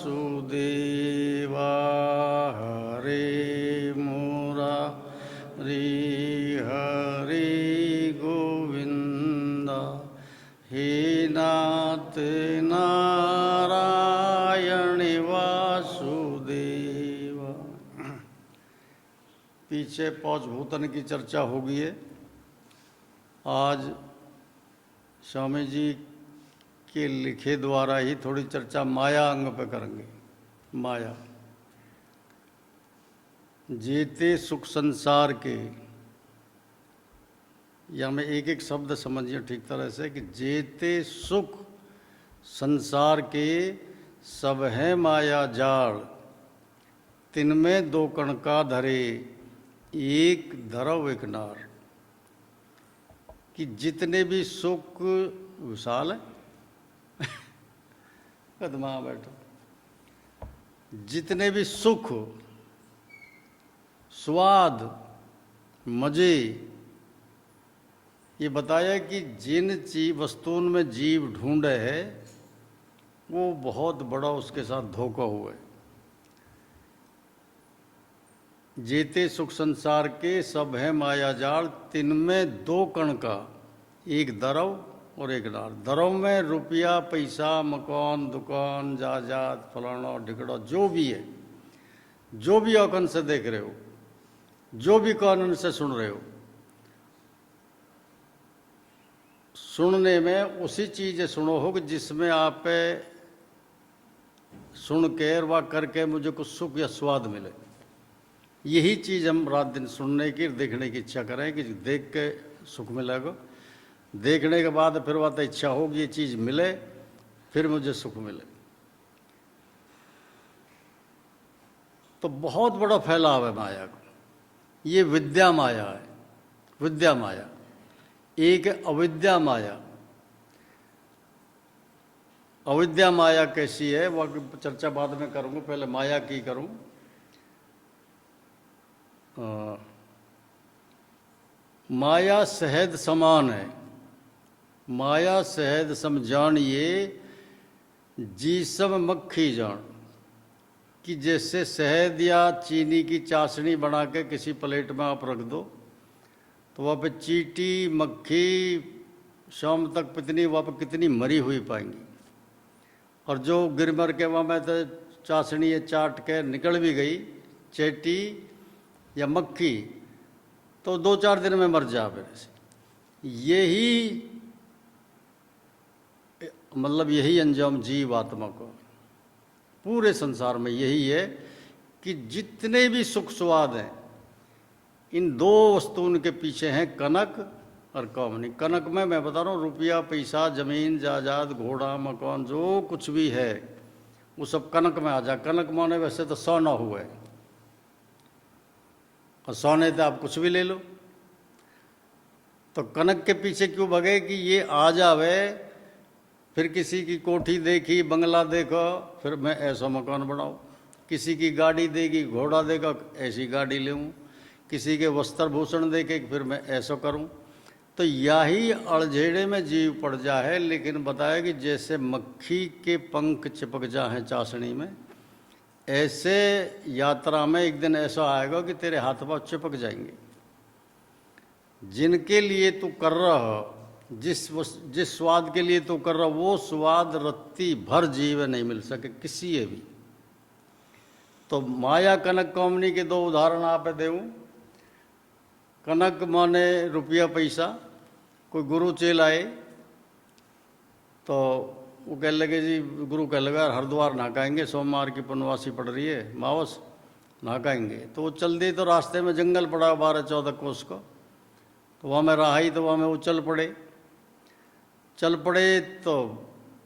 वासुदेवा हरे मुरारी हरे गोविंद हे नाथ नारायण वासुदेव। पीछे पांच भूतन की चर्चा हो गई है। आज स्वामी जी के लिखे द्वारा ही थोड़ी चर्चा माया अंग पे करेंगे। माया जेते सुख संसार के, या मैं एक एक शब्द समझिए ठीक तरह से कि जेते सुख संसार के सब है माया जाड़, तिनमें दो कण का धरे एक धरव एक नार। कि जितने भी सुख विशाल है कदमा बैठो, जितने भी सुख स्वाद मजे, ये बताया कि जिन चीज वस्तुओं में जीव ढूंढे है वो बहुत बड़ा उसके साथ धोखा हुआ है। जेते सुख संसार के सब है माया जाल, तिनमें दो कण का एक दरव और एक नार। दरव में रुपया पैसा मकान दुकान जायदाद फलाना ढिकड़ा जो भी है, जो भी औकन से देख रहे हो, जो भी कानून से सुन रहे हो, सुनने में उसी चीज़ सुनो हो कि जिसमें आप सुन के व करके मुझे कुछ सुख या स्वाद मिले। यही चीज़ हम रात दिन सुनने की देखने की इच्छा करें कि देख के सुख मिलेगा, देखने के बाद फिर बात इच्छा होगी ये चीज़ मिले फिर मुझे सुख मिले। तो बहुत बड़ा फैलाव है माया का। ये विद्या माया है, विद्या माया। एक है अविद्या माया। अविद्या माया कैसी है वह चर्चा बाद में करूँगा, पहले माया की करूँ। माया शहद समान है, माया शहद सम जानिए जी सब मक्खी जान। कि जैसे शहद या चीनी की चाशनी बना के किसी प्लेट में आप रख दो तो वहाँ पे चींटी मक्खी शाम तक कितनी वहाँ पर कितनी मरी हुई पाएंगी, और जो गिर मर के वहाँ में तो चाशनी चाट के निकल भी गई चींटी या मक्खी तो 2-4 दिन में मर जा मेरे से। यही मतलब यही अंजाम जीव आत्मा को पूरे संसार में यही है कि जितने भी सुख स्वाद हैं इन दो वस्तुओं के पीछे हैं कनक और कामनी। कनक में मैं बता रहा हूँ रुपया पैसा जमीन जायदाद घोड़ा मकान जो कुछ भी है वो सब कनक में आ जा। कनक माने वैसे तो सोना हुआ है, और सोने तो आप कुछ भी ले लो। तो कनक के पीछे क्यों भगे कि ये आ जावे, फिर किसी की कोठी देखी बंगला देखो फिर मैं ऐसा मकान बनाऊँ, किसी की गाड़ी देगी घोड़ा देगा ऐसी गाड़ी लूँ, किसी के वस्त्र भूषण देके फिर मैं ऐसा करूँ। तो यही अड़झेड़े में जीव पड़ जा है। लेकिन बताया कि जैसे मक्खी के पंख चिपक जा हैं चाशनी में, ऐसे यात्रा में एक दिन ऐसा आएगा कि तेरे हाथ पाँव चिपक जाएंगे। जिनके लिए तू कर रहा हो, जिस स्वाद के लिए तू कर रहा वो स्वाद रत्ती भर जीव नहीं मिल सके किसी भी। तो माया कनक कामनी के दो उदाहरण आप देऊँ। कनक माने रुपया पैसा। कोई गुरु चेल आए तो वो कह लगे जी, गुरु कह लगा हरिद्वार नहाएंगे, सोमवार की पुण्यवासी पड़ रही है मावस नहाएंगे। तो वो चल दी तो रास्ते में जंगल पड़ा 12-14 कोस का, तो वहाँ में रहा ही, तो वहाँ में वो चल पड़े तो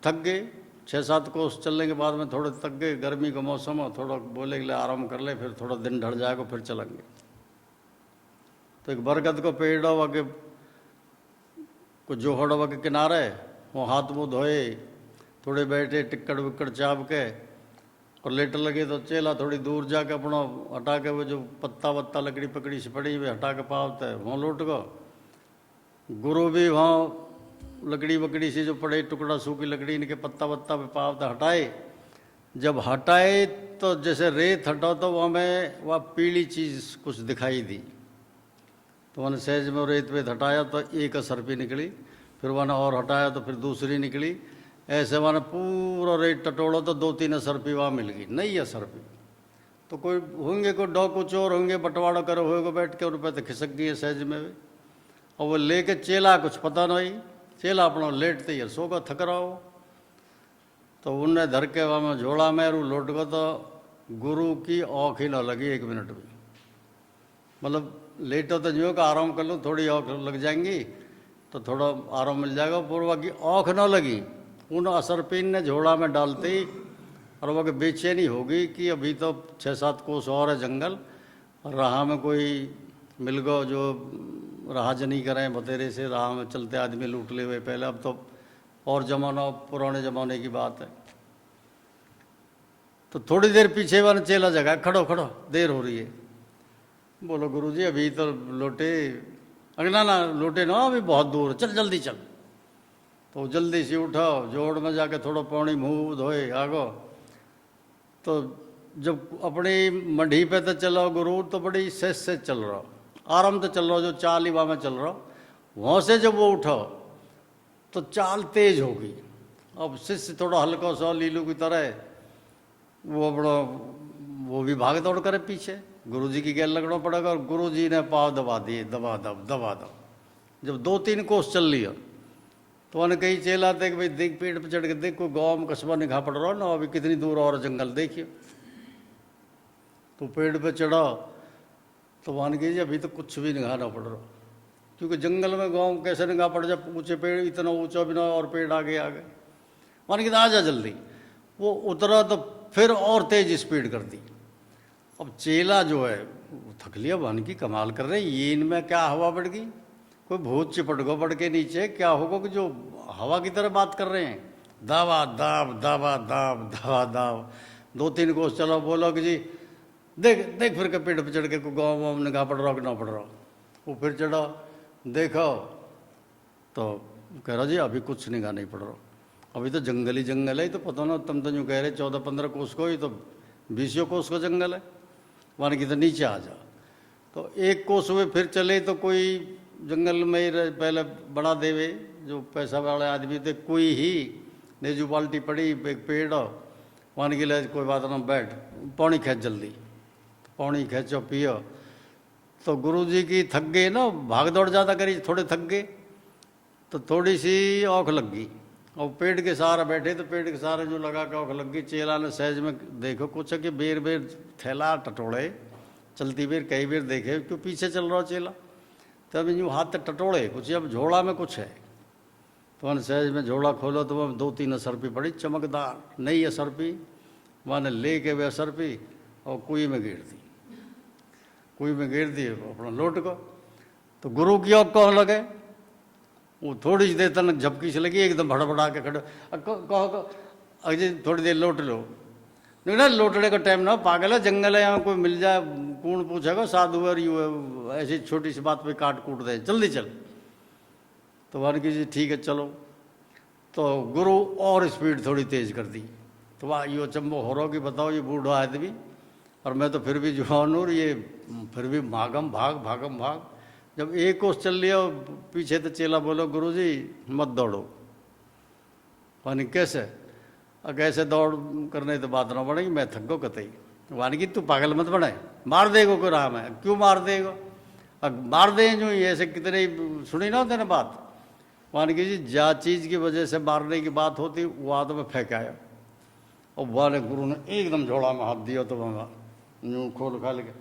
थक गए। 6-7 कोस चलने के बाद में थोड़े थक गए, गर्मी का मौसम है, थोड़ा बोले कि आराम कर ले फिर थोड़ा दिन ढल जाएगा फिर चलेंगे। तो एक बरगद को पेड़ हुआ के कुछ जोहड़ हुआ के किनारे वो हाथ मुँह धोए, थोड़े बैठे टिक्कड़ विक्कड़ चाप के और लेटर लगे। तो चेला थोड़ी दूर जाके अपना हटा के वो जो पत्ता वत्ता लकड़ी पकड़ी से पड़ी हुई हटा के पावता है वहाँ लौट गो। गुरु भी वहाँ लकड़ी वकड़ी से जो पड़े टुकड़ा सूखी लकड़ी इनके पत्ता वत्ता पे पावता हटाए, जब हटाए तो जैसे रेत हटाओ तो वहाँ में वह पीली चीज़ कुछ दिखाई दी, तो मैंने सहज में रेत पे हटाया तो एक असरपी निकली, फिर मैंने और हटाया तो फिर दूसरी निकली, ऐसे मैंने पूरा रेत टटोड़ा तो 2-3 असरपी वहाँ मिल गई, नई असरपी। तो कोई होंगे, कोई डाकू चोर होंगे, बंटवारा करे होएगा बैठ के, उन पर तो खिसक गई है सहज में भी। और वो लेके चेला कुछ पता नहीं, चेला अपना लेटते ही सो का थक रहा हो, तो उनने धर के वहाँ में झोला में रू लौट गो तो गुरु की औख ही ना लगी 1 मिनट भी। मतलब लेटो तो जो का आराम कर लूँ, थोड़ी औख लग जाएंगी तो थोड़ा आराम मिल जाएगा, पूर्वा की औख ना लगी। उन असरपीन ने झोला में डालते ही और वो बेचैनी होगी कि अभी तो 6-7 कोस और है जंगल, और राह में कोई मिल गो जो राह जनी करें बतेरे से, राह में चलते आदमी लूट ले हुए पहले, अब तो और जमाना पुराने ज़माने की बात है। तो थोड़ी देर पीछे वाला चेला जगह, खड़ो खड़ो देर हो रही है। बोलो गुरुजी अभी तो लौटे, अरे ना ना लौटे ना, अभी बहुत दूर है, चल जल्दी चल। तो जल्दी से उठो, जोड़ में जाके थोड़ा पानी मुँह धोए आगो। तो जब अपनी मढ़ी पे तो चलो गुरु, तो बड़ी सहज से चल रहा, आराम तो चल रहा, जो चाल ही वहाँ में चल रहा। वहाँ से जब वो उठो तो चाल तेज होगी। अब शिष्य थोड़ा हल्का सा लीलू की तरह, वो बड़ा वो भी भाग दौड़ करे पीछे, गुरुजी की गैल लगना पड़ेगा। और गुरुजी ने पाँव दबा दिए, दबा दब दबा दब। जब 2-3 कोस चल लिया तो उन्हें कहीं चेला थे कि भाई देख पेड़ पर चढ़ के देख, कोई गाँव में कस्बा निगाह पड़ रहा हो ना, अभी कितनी दूर और जंगल देखिए। तो पेड़ पे चढ़ा तो मान कीजिए अभी तो कुछ भी निगाह ना पड़ रहा, क्योंकि जंगल में गाँव कैसे निगाह पड़ जाए, ऊँचे पेड़, इतना ऊँचा भी ना और पेड़ आगे आगे। मान के आ जा जल्दी। वो उतरा तो फिर और तेज स्पीड कर दी। अब चेला जो है थक लिया, मान की कमाल कर रहे, ये इनमें क्या हवा बढ़ गई, कोई भूत चिपट गो पड़ के नीचे, क्या होगा कि जो हवा की तरह बात कर रहे हैं, दावा दाब दावा दाब दावा दाब। 2-3 कोस चलो, बोलो कि जी देख देख फिर के पेड़ पर चढ़ के कोई गाँव वाँव निगाह पड़ रहा कि ना पड़ रहा। वो फिर चढ़ा, देखो तो कह रहा जी अभी कुछ निगाह नहीं पड़ रहा, अभी तो जंगल ही जंगल है। तो पता ना, तुम तो यूँ कह रहे 14-15 कोस को, ही तो 20 कोस का जंगल है, मान की तो नीचे आ जा। तो 1 कोस हुए फिर चले तो कोई जंगल में ही पहले बड़ा देवे, जो पैसा वाले आदमी थे, कोई ही नेजू बाल्टी पड़ी, एक पेड़, मान के ले कोई बात ना, बैठ पानी खींच जल्दी। पानी खींचो पियो। तो गुरुजी की थक गए ना, भाग दौड़ ज़्यादा करी, थोड़े थक गए तो थोड़ी सी औख लग गई। और पेड़ के सहारे बैठे तो पेड़ के सहारे जो लगा के औख लग गई। चेला ने सहज में देखो कुछ कि बेर बेर थैला टटोड़े, चलती बेर कई बेर देखे क्यों पीछे चल रहा चेला, तब यूँ हाथ टटोड़े कुछ, अब झोला में कुछ है। तो मैंने सहज में झोला खोलो तो वह 2-3 असरपी पड़ी, चमकदार नई असरपी। मैंने ले के वे असरपी और कुएं में गिर दी, कुएं में गिर दी अपना लौट को। तो गुरु की औख कौन लगे, वो थोड़ी सी देर तक झपकी से लगी, एकदम भड़बड़ा के खड़े, कहो अजय थोड़ी देर लौट लो। नहीं ना, लौटने का टाइम ना, पागल है, जंगल है, यहाँ कोई मिल जाए कौन पूछेगा, साधु और यू है, ऐसी छोटी सी बात पे काट कूट दे, जल्दी चल। तो मान कीजिए ठीक है चलो। तो गुरु और स्पीड थोड़ी तेज कर दी। तो वाह यो चंबो हो रहा कि बताओ ये बूढ़ा आदमी और मैं तो फिर भी जवान हूँ, ये फिर भी भागम भाग। जब 1 कोस चल लिया पीछे तो चेला बोलो गुरुजी मत दौड़ो। वानी कैसे, कैसे दौड़ करने तो बात ना पड़ेगी, मैं थक गो कतई। वानी की तू पागल मत बने, मार देगो को राह में, क्यों मार देगो, अब मार दे जो ऐसे कितने सुनी ना होते ना बात। वानी की जी जा चीज़ की वजह से मारने की बात होती वो हाथ में फेंकाया, और वाले गुरु ने एकदम झोला में हाथ दिया तो वहाँ यूँ खोल खाल के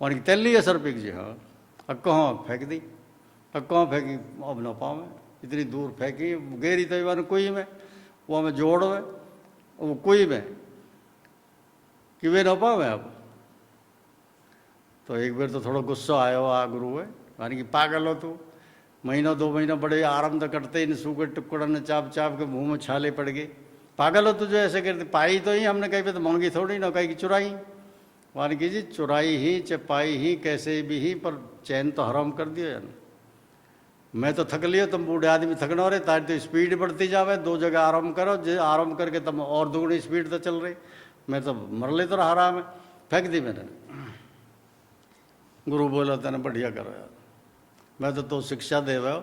वानी की तेल लिया सर पिक जी। हाँ अब कहाँ फेंक दी, अब कहाँ फेंकी, अब न पावे, इतनी दूर फेंकी गेरी तो वन कुई में, वो हमें जोड़ में वो कुई में कि वे न पावे। अब तो एक बार तो थोड़ा गुस्सा आया हुआ गुरु है, यानी कि पागल हो तू, 1-2 महीना बड़े आराम तो करते इन सूखे टुकड़ा ने चाप चाप के मुंह में छाले पड़ गए, पागल हो तुझे ऐसे करते। पाई तो ही हमने कहीं पे तो मांगी थोड़ी ना, कहीं की चुराई। मान कीजिए चुराई ही चपाई ही कैसे भी ही, पर चैन तो हराम कर दिया ना। मैं तो थक लियो, तुम बूढ़े आदमी थकना रहे, तारी तो स्पीड बढ़ती जावे, दो जगह आराम करो, आराम करके तुम और दुगनी स्पीड तो चल रही, मैं तो मर ले तो रहा में, फेंक दी मैंने। गुरु बोला तेने बढ़िया करो यार, मैं तो शिक्षा दे रहा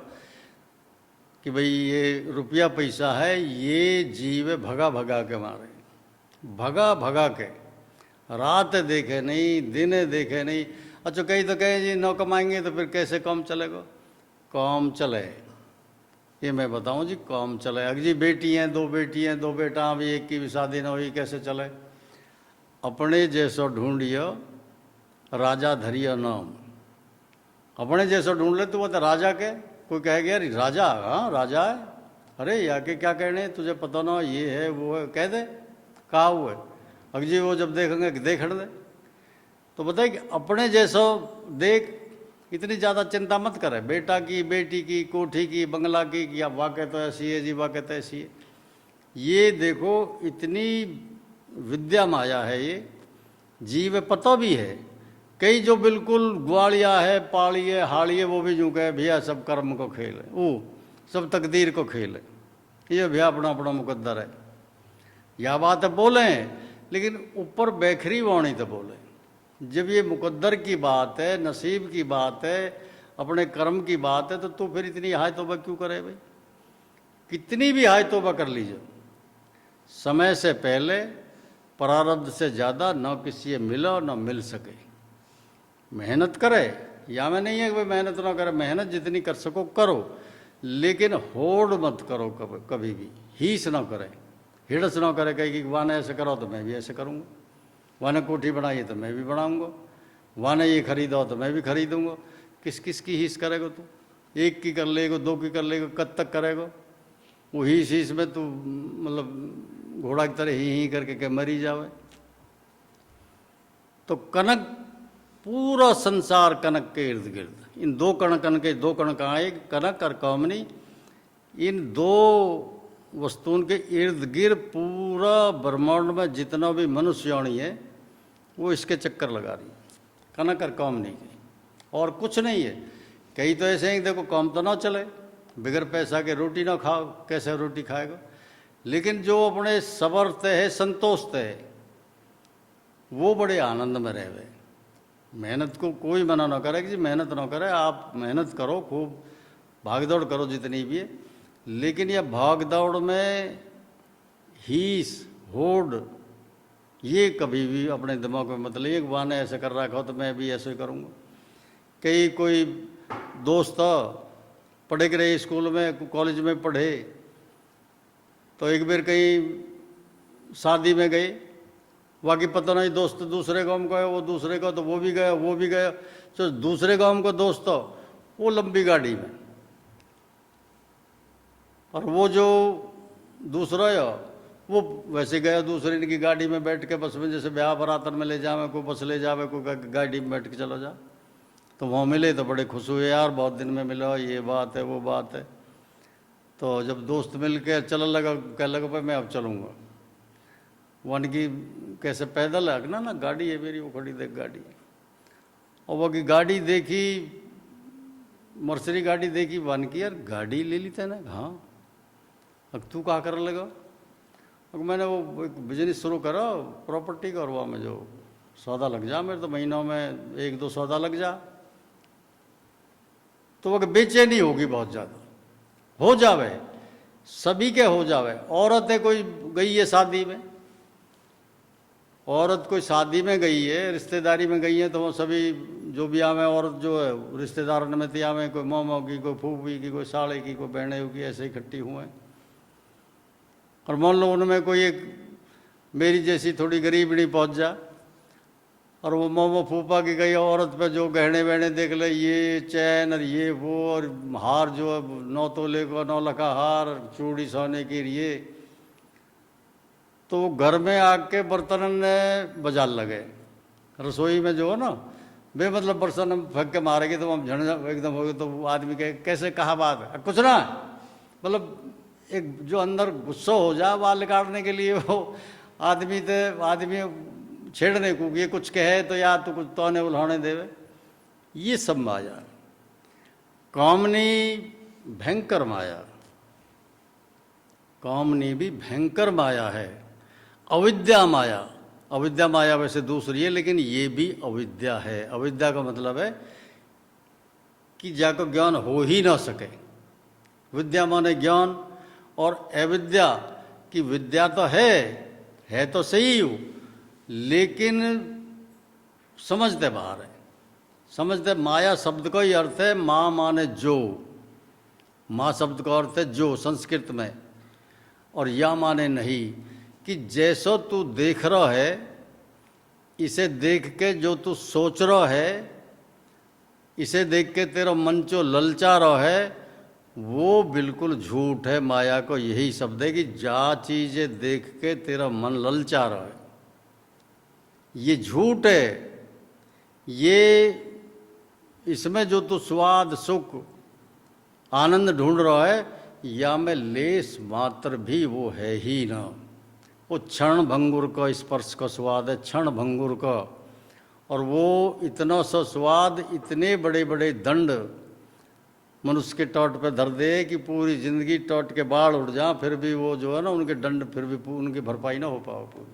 कि भाई ये रुपया पैसा है, ये जीव भगा भगा के मारे, भगा भगा के, रात देखे नहीं, दिन देखे नहीं। अच्छा कहीं तो कहे जी न कमाएंगे तो फिर कैसे काम चलेगा? काम चले, ये मैं बताऊं जी, काम चले। अगर जी बेटी हैं, दो बेटा, अभी एक की भी शादी ना हुई, कैसे चले? अपने जैसो ढूंढियो राजा धरियो नाम, अपने जैसो ढूंढ ले तो वो तो राजा के। कोई कहेगा यार राजा, हाँ राजा है, अरे या के क्या कहने, तुझे पता ना ये है वो है, कह दे कहा हुआ है। अगर जी वो जब देखेंगे कि देख दे, तो बताए कि अपने जैसो देख, इतनी ज़्यादा चिंता मत करे बेटा की, बेटी की, कोठी की, बंगला की, या वाकई तो ऐसी है जी, वाकई तो ऐसी है। ये देखो इतनी विद्या माया है ये, जीव पता भी है। कई जो बिल्कुल ग्वालिया है, पाली है, हाड़ी है, वो भी यूँ कहे भैया सब कर्म को खेल है, वो सब तकदीर को खेल है, ये भैया अपना अपना मुकद्दर है। यह बात है बोले, लेकिन ऊपर बेखरी वाणी तो बोले। जब ये मुकद्दर की बात है, नसीब की बात है, अपने कर्म की बात है, तो फिर इतनी हाय तौबा क्यों करे भाई? कितनी भी हाय तौबा कर लीजिए, समय से पहले प्रारब्ध से ज़्यादा न किसी मिलो न मिल सके। मेहनत करे, या में नहीं है कि भाई मेहनत ना करे, मेहनत जितनी कर सको करो, लेकिन होड़ मत करो कभी भी, हीस ना करे, हिड़स ना करे, कहीं कि वाने ऐसे करो तो मैं भी ऐसे करूँगा, वाने कोठी बनाई तो मैं भी बनाऊँगा, वाने ये खरीदो तो मैं भी खरीदूँगा। किस किस की हीस करेगा तू? एक की कर लेगा, दो की कर लेगा, कब तक करेगा? वो हीस हीस में तू मतलब घोड़ा की तरह ही करके के मरी जावे। तो कनक, पूरा संसार कनक के इर्द गिर्द, इन दो कण के, दो कण कहाँ, एक कनक और कामनी, इन दो वस्तुओं के इर्द गिर्द पूरा ब्रह्मांड में जितना भी मनुष्यवाणी है वो इसके चक्कर लगा रही, कनक और कामनी के, और कुछ नहीं है। कई तो ऐसे ही देखो काम तो ना चले, बगैर पैसा के रोटी ना खाओ, कैसे रोटी खाएगा? लेकिन जो अपने सबरते है, संतोषते है, वो बड़े आनंद में रहे। मेहनत को कोई मना ना करे कि जी मेहनत ना करे, आप मेहनत करो, खूब भाग दौड़ करो जितनी भी है, लेकिन यह भाग दौड़ में हीस होड़ ये कभी भी अपने दिमाग में मत लिए, वाने ऐसे कर रखा हो तो मैं भी ऐसे करूँगा। कई कोई दोस्त पढ़े के रहे स्कूल में, कॉलेज में पढ़े, तो एक बार कहीं शादी में गए, बाकी पता नहीं दोस्त दूसरे गांव का है, वो दूसरे का, तो वो भी गया, तो दूसरे गांव का दोस्त तो वो लंबी गाड़ी में, और वो जो दूसरा है वो वैसे गया दूसरे की गाड़ी में बैठ के, बस में जैसे ब्याह बरातर में ले जावे, कोई बस ले जावे, कोई गाड़ी में बैठ के चलो जा। तो वहाँ मिले तो बड़े खुश हुए, यार बहुत दिन में मिला, ये बात है वो बात है। तो जब दोस्त मिल के चल लगा, कह लगा भाई मैं अब चलूँगा, वन की कैसे पैदल है ना गाड़ी है मेरी, वो खड़ी देख गाड़ी, और वो की गाड़ी देखी, मर्सरी गाड़ी देखी, वन की यार गाड़ी ले ली तेने, हाँ अब तू कहाँ कर लगा? अब मैंने वो एक बिजनेस शुरू करा प्रॉपर्टी का, और वहाँ में जो सौदा लग जा मेरे, तो महीनों में एक दो सौदा लग जा, तो वो बेचैनी होगी बहुत ज़्यादा, हो जावे सभी के हो जावे। औरतें कोई गई है शादी में, औरत कोई शादी में गई है, रिश्तेदारी में गई है, तो वो सभी जो भी आवे औरत जो है रिश्तेदार में थी आवे, कोई मोमो की, कोई फूफी की, कोई साले की, कोई बहने की, ऐसे इकट्ठी हुए। और मान लो उनमें कोई एक मेरी जैसी थोड़ी गरीबड़ी पहुंच जा, और वो मोमो फूफा की गई औरत पे जो गहने वहने देख ले, ये चैन और ये वो, और हार जो है 9 तोले का 9 लाखा हार, चूड़ी सोने की, ये तो घर में आके बर्तन ने बजाल लगे, रसोई में जो है ना बे मतलब बर्तन फेंक के मारेगी, तो हम झड़ एकदम हो गए। तो वो आदमी कैसे कहा बात है, कुछ ना मतलब एक जो अंदर गुस्सा हो जाए बाल काटने के लिए, वो आदमी छेड़ने को, ये कुछ कहे तो यार तो कुछ तोने उल्हाने देवे, ये सब माया। कामनी भयंकर माया, कामनी भी भयंकर माया है। अविद्या माया, अविद्या माया वैसे दूसरी है, लेकिन ये भी अविद्या है। अविद्या का मतलब है कि जाको ज्ञान हो ही ना सके। विद्या माने ज्ञान, और अविद्या की विद्या तो है तो सही हो, लेकिन समझते बाहर है। समझते, माया शब्द का ही अर्थ है माँ माने जो, माँ शब्द का अर्थ है जो संस्कृत में, और या माने नहीं, कि जैसो तू देख रहा है, इसे देख के जो तू सोच रहा है, इसे देख के तेरा मन जो ललचा रहा है, वो बिल्कुल झूठ है। माया को यही शब्द है कि जा चीजें देख के तेरा मन ललचा रहा है, ये झूठ है। ये इसमें जो तू स्वाद सुख आनंद ढूंढ रहा है, या में लेस मात्र भी वो है ही ना। वो क्षण भंगुर का स्पर्श का स्वाद है, क्षण भंगुर का। और वो इतना सा स्वाद, इतने बड़े बड़े दंड मनुष्य के टॉट पे धर दे कि पूरी जिंदगी टॉट के बाढ़ उड़ जा, फिर भी वो जो है ना, उनके दंड फिर भी उनकी भरपाई ना हो पाओ पूरी।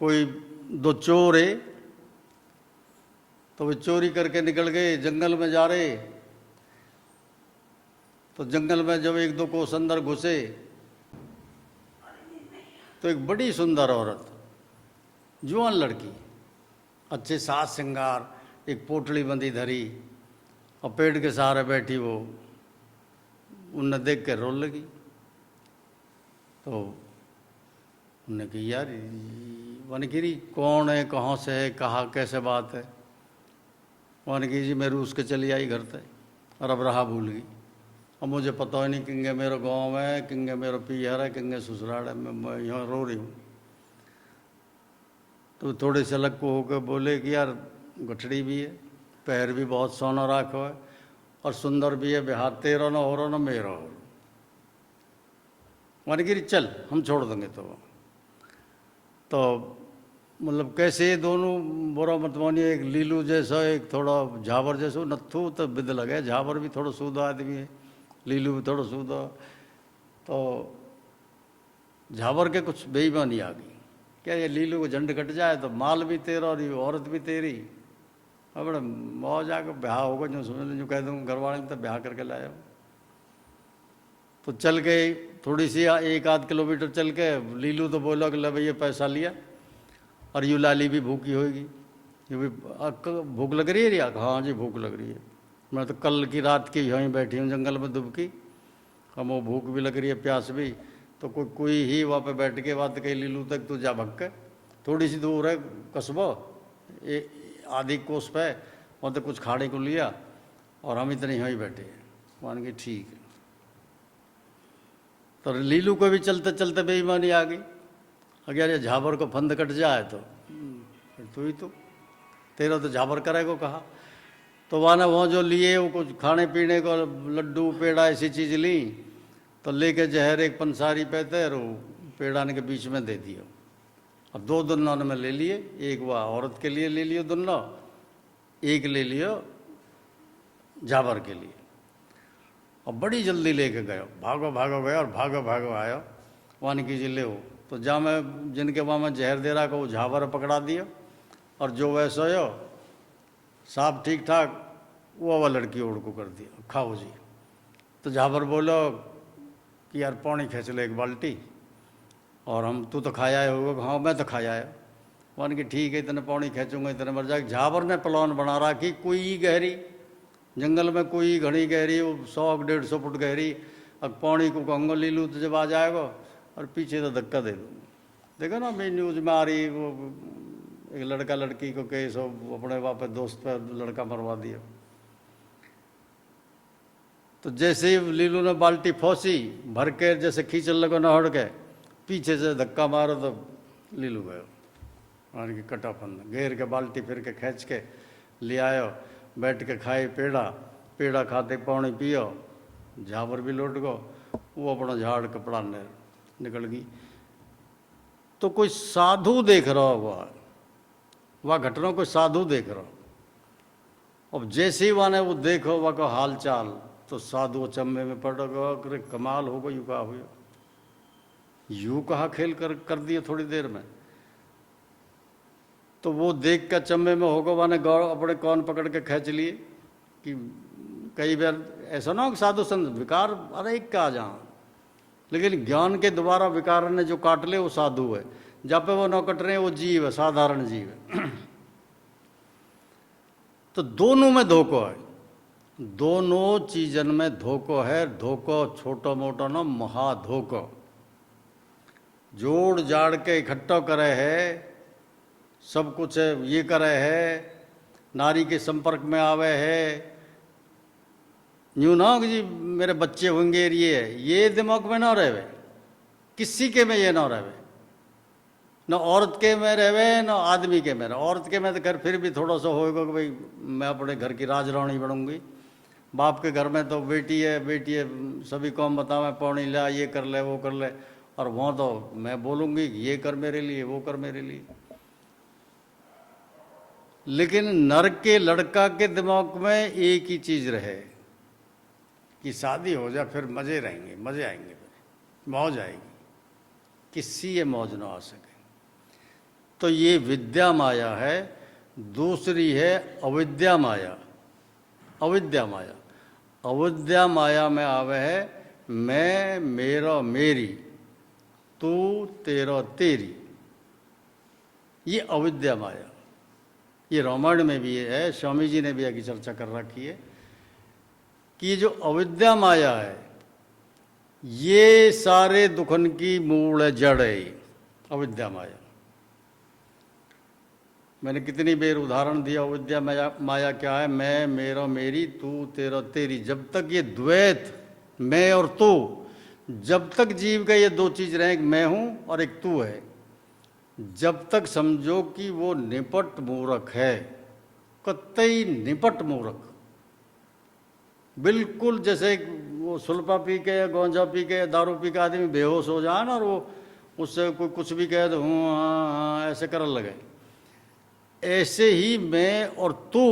कोई दो चोर है, तो वे चोरी करके निकल गए, जंगल में जा रहे, तो जंगल में जब एक दो कोस अंदर घुसे, तो एक बड़ी सुंदर औरत, जवान लड़की, अच्छे साज श्रृंगार, एक पोटली बंदी धरी, और पेड़ के सहारे बैठी, वो उन्हें देख के रोने लगी। तो उन्होंने कही, यार वनगिरी कौन है, कहाँ से है, कहाँ कैसे बात है। वनगिरी जी, मैं रूस के चली आई घर से, और अब रहा भूल गई। अब मुझे पता ही नहीं किंगे मेरा गांव है, किंगे मेरा पियर है, किंगे ससुराल है, मैं यहाँ रो रही हूँ। तो थोड़े से अलग को होकर बोले कि यार गठड़ी भी है, पैर भी बहुत सोना राखो है, और सुंदर भी है, बिहार तेरा ना हो रहा ना मेरा हो। वनगिरी चल हम छोड़ देंगे। तो मतलब कैसे दोनों बुरा मत मानिए, एक लीलू जैसा, एक थोड़ा झावर जैसा, नत्थू तो बिद लगे, झावर भी थोड़ा सूदा आदमी है, लीलू भी थोड़ा सूदा। तो झावर के कुछ बेईमानी आ गई, क्या ये लीलू को झंड कट जाए तो माल भी तेरा और ये औरत भी तेरी। अब बड़ा मौज आकर ब्याह होगा, जो समझ जो कह दूँ घर वाले तो ब्याह करके लाया। तो चल गए थोड़ी सी, 1-8 किलोमीटर चल के, लीलू तो बोला कि ले भैया पैसा लिया, और यू लाली भी भूखी होगी, ये भी भूख लग रही है रिया, हाँ जी भूख लग रही है, मैं तो कल की रात की यहीं बैठी हूँ जंगल में दुबकी, हम वो भूख भी लग रही है प्यास भी। तो कोई ही वहाँ पे बैठ के बात कही, लीलू तक तू जा भग के, थोड़ी सी दूर है कस्बा, आधी कोस पे, वहाँ तो कुछ खाने को लिया, और हम इतने यहीं बैठे हैं। मान के ठीक है। तो लीलू को भी चलते चलते बेईमानी आ गई, अगर ये झाबर को फंद कट जाए तो तू ही तो, तेरा तो झाबर करेगा कहा। तो वहाँ जो लिए वो कुछ खाने पीने को, लड्डू पेड़ा ऐसी चीज़ ली, तो लेके जहर एक पंसारी पे थे, और पेड़ाने के बीच में दे दिया। अब 2 दुन्ना में ले लिए, एक वह औरत के लिए ले लियो दुन्ना, एक ले लियो झाबर के लिए। और बड़ी जल्दी लेके गए, भागो भागो गया, और भागो भागो आया। वान की जी ले हो, तो जहाँ मैं जिनके वहाँ मैं जहर दे रहा को, वो झाबर पकड़ा दिया, और जो वैसा हो साफ ठीक ठाक, वो वह लड़की ओढ़ को कर दिया, खाओ जी। तो झाबर बोलो कि यार पानी खींच ले 1 बाल्टी, और हम तू तो खाया होगा, हाँ मैं तो खाया है। मान के ठीक है, इतने पानी खींचूंगा इतने मर जाए। झाबर ने प्लान बना रहा कि कोई गहरी जंगल में, कोई घनी गहरी, वो 100-150 फुट गहरी, अब पानी को कहूँगा लीलू तो जब आ जाएगा, और पीछे तो धक्का दे दूँगा। देखो ना मैं न्यूज़ में आ रही, वो एक लड़का लड़की को केस हो, अपने वहाँ पे दोस्त पे लड़का मरवा दिया। तो जैसे ही लीलू ने बाल्टी फौसी भर के, जैसे खींचने लगो ना हड़ के, पीछे से धक्का मारो तो लीलू गयो, मान की कटा फंद घेर के बाल्टी फिर के खींच के ले आयो, बैठ के खाए पेड़ा खाते पानी पियो, झावर भी लौट गो, वो अपना झाड़ कपड़ा ने निकल गई। तो कोई साधु देख रहा होगा, वह घटना कोई साधु देख रहा, अब जैसे ही वाने वो देखो वह का हाल चाल तो साधु चम्बे में पड़ गया, अरे कमाल हो गई, यू कहा हुआ, यू कहा खेल कर दिए थोड़ी देर में। तो वो देख कर चम्बे में होगा वाने गौर अपने कौन पकड़ के खींच लिए कि कई बार ऐसा ना हो कि साधु संत विकार अरे क्या जहाँ, लेकिन ज्ञान के द्वारा विकार ने जो काट ले वो साधु है, जब पे वो न कट रहे वो जीव है, साधारण जीव है। तो दोनों में धोखो है, दोनों चीजन में धोखो है। धोखो छोटो मोटो न महाधोखो, जोड़ जाड़ के इकट्ठा करे है, सब कुछ ये करे है, नारी के संपर्क में आवे है, यूँ ना हो कि जी मेरे बच्चे होंगे ये दिमाग में ना रहे, किसी के में ये ना रहे, न औरत के में रहे न आदमी के में रहे। औरत के में तो घर फिर भी थोड़ा सा होएगा कि भाई मैं अपने घर की राजरानी बनूंगी, बाप के घर में तो बेटी है सभी कौम बतावे पौनी ला ये कर ले वो कर ले, और वहाँ तो मैं बोलूँगी ये कर मेरे लिए वो कर मेरे लिए। लेकिन नर के लड़का के दिमाग में एक ही चीज़ रहे कि शादी हो जाए फिर मज़े रहेंगे, मज़े आएंगे, फिर मौज आएगी, किसी ये मौज ना आ सके। तो ये विद्या माया है। दूसरी है अविद्या माया। अविद्या माया, अविद्या माया में आवे है मैं मेरा मेरी, तू तेरा तेरी, ये अविद्या माया। ये रामायण में भी है, स्वामी जी ने भी आगे चर्चा कर रखी है कि ये जो अविद्या माया है ये सारे दुखन की मूल जड़ है, अविद्या माया। मैंने कितनी बेर उदाहरण दिया, अविद्या माया क्या है, मैं मेरा मेरी, तू तेरा तेरी। जब तक ये द्वैत मैं और तू, जब तक जीव का ये दो चीज रहे, एक मैं हूं और एक तू है, जब तक समझो कि वो निपट मूर्ख है, कतई निपट मूर्ख, बिल्कुल जैसे वो सुल्फा पी के या गौंजा पी के या दारू पी के आदमी बेहोश हो जाए ना, और वो उससे कोई कुछ भी कहे तो हूँ हाँ ऐसे करने लगे, ऐसे ही मैं और तू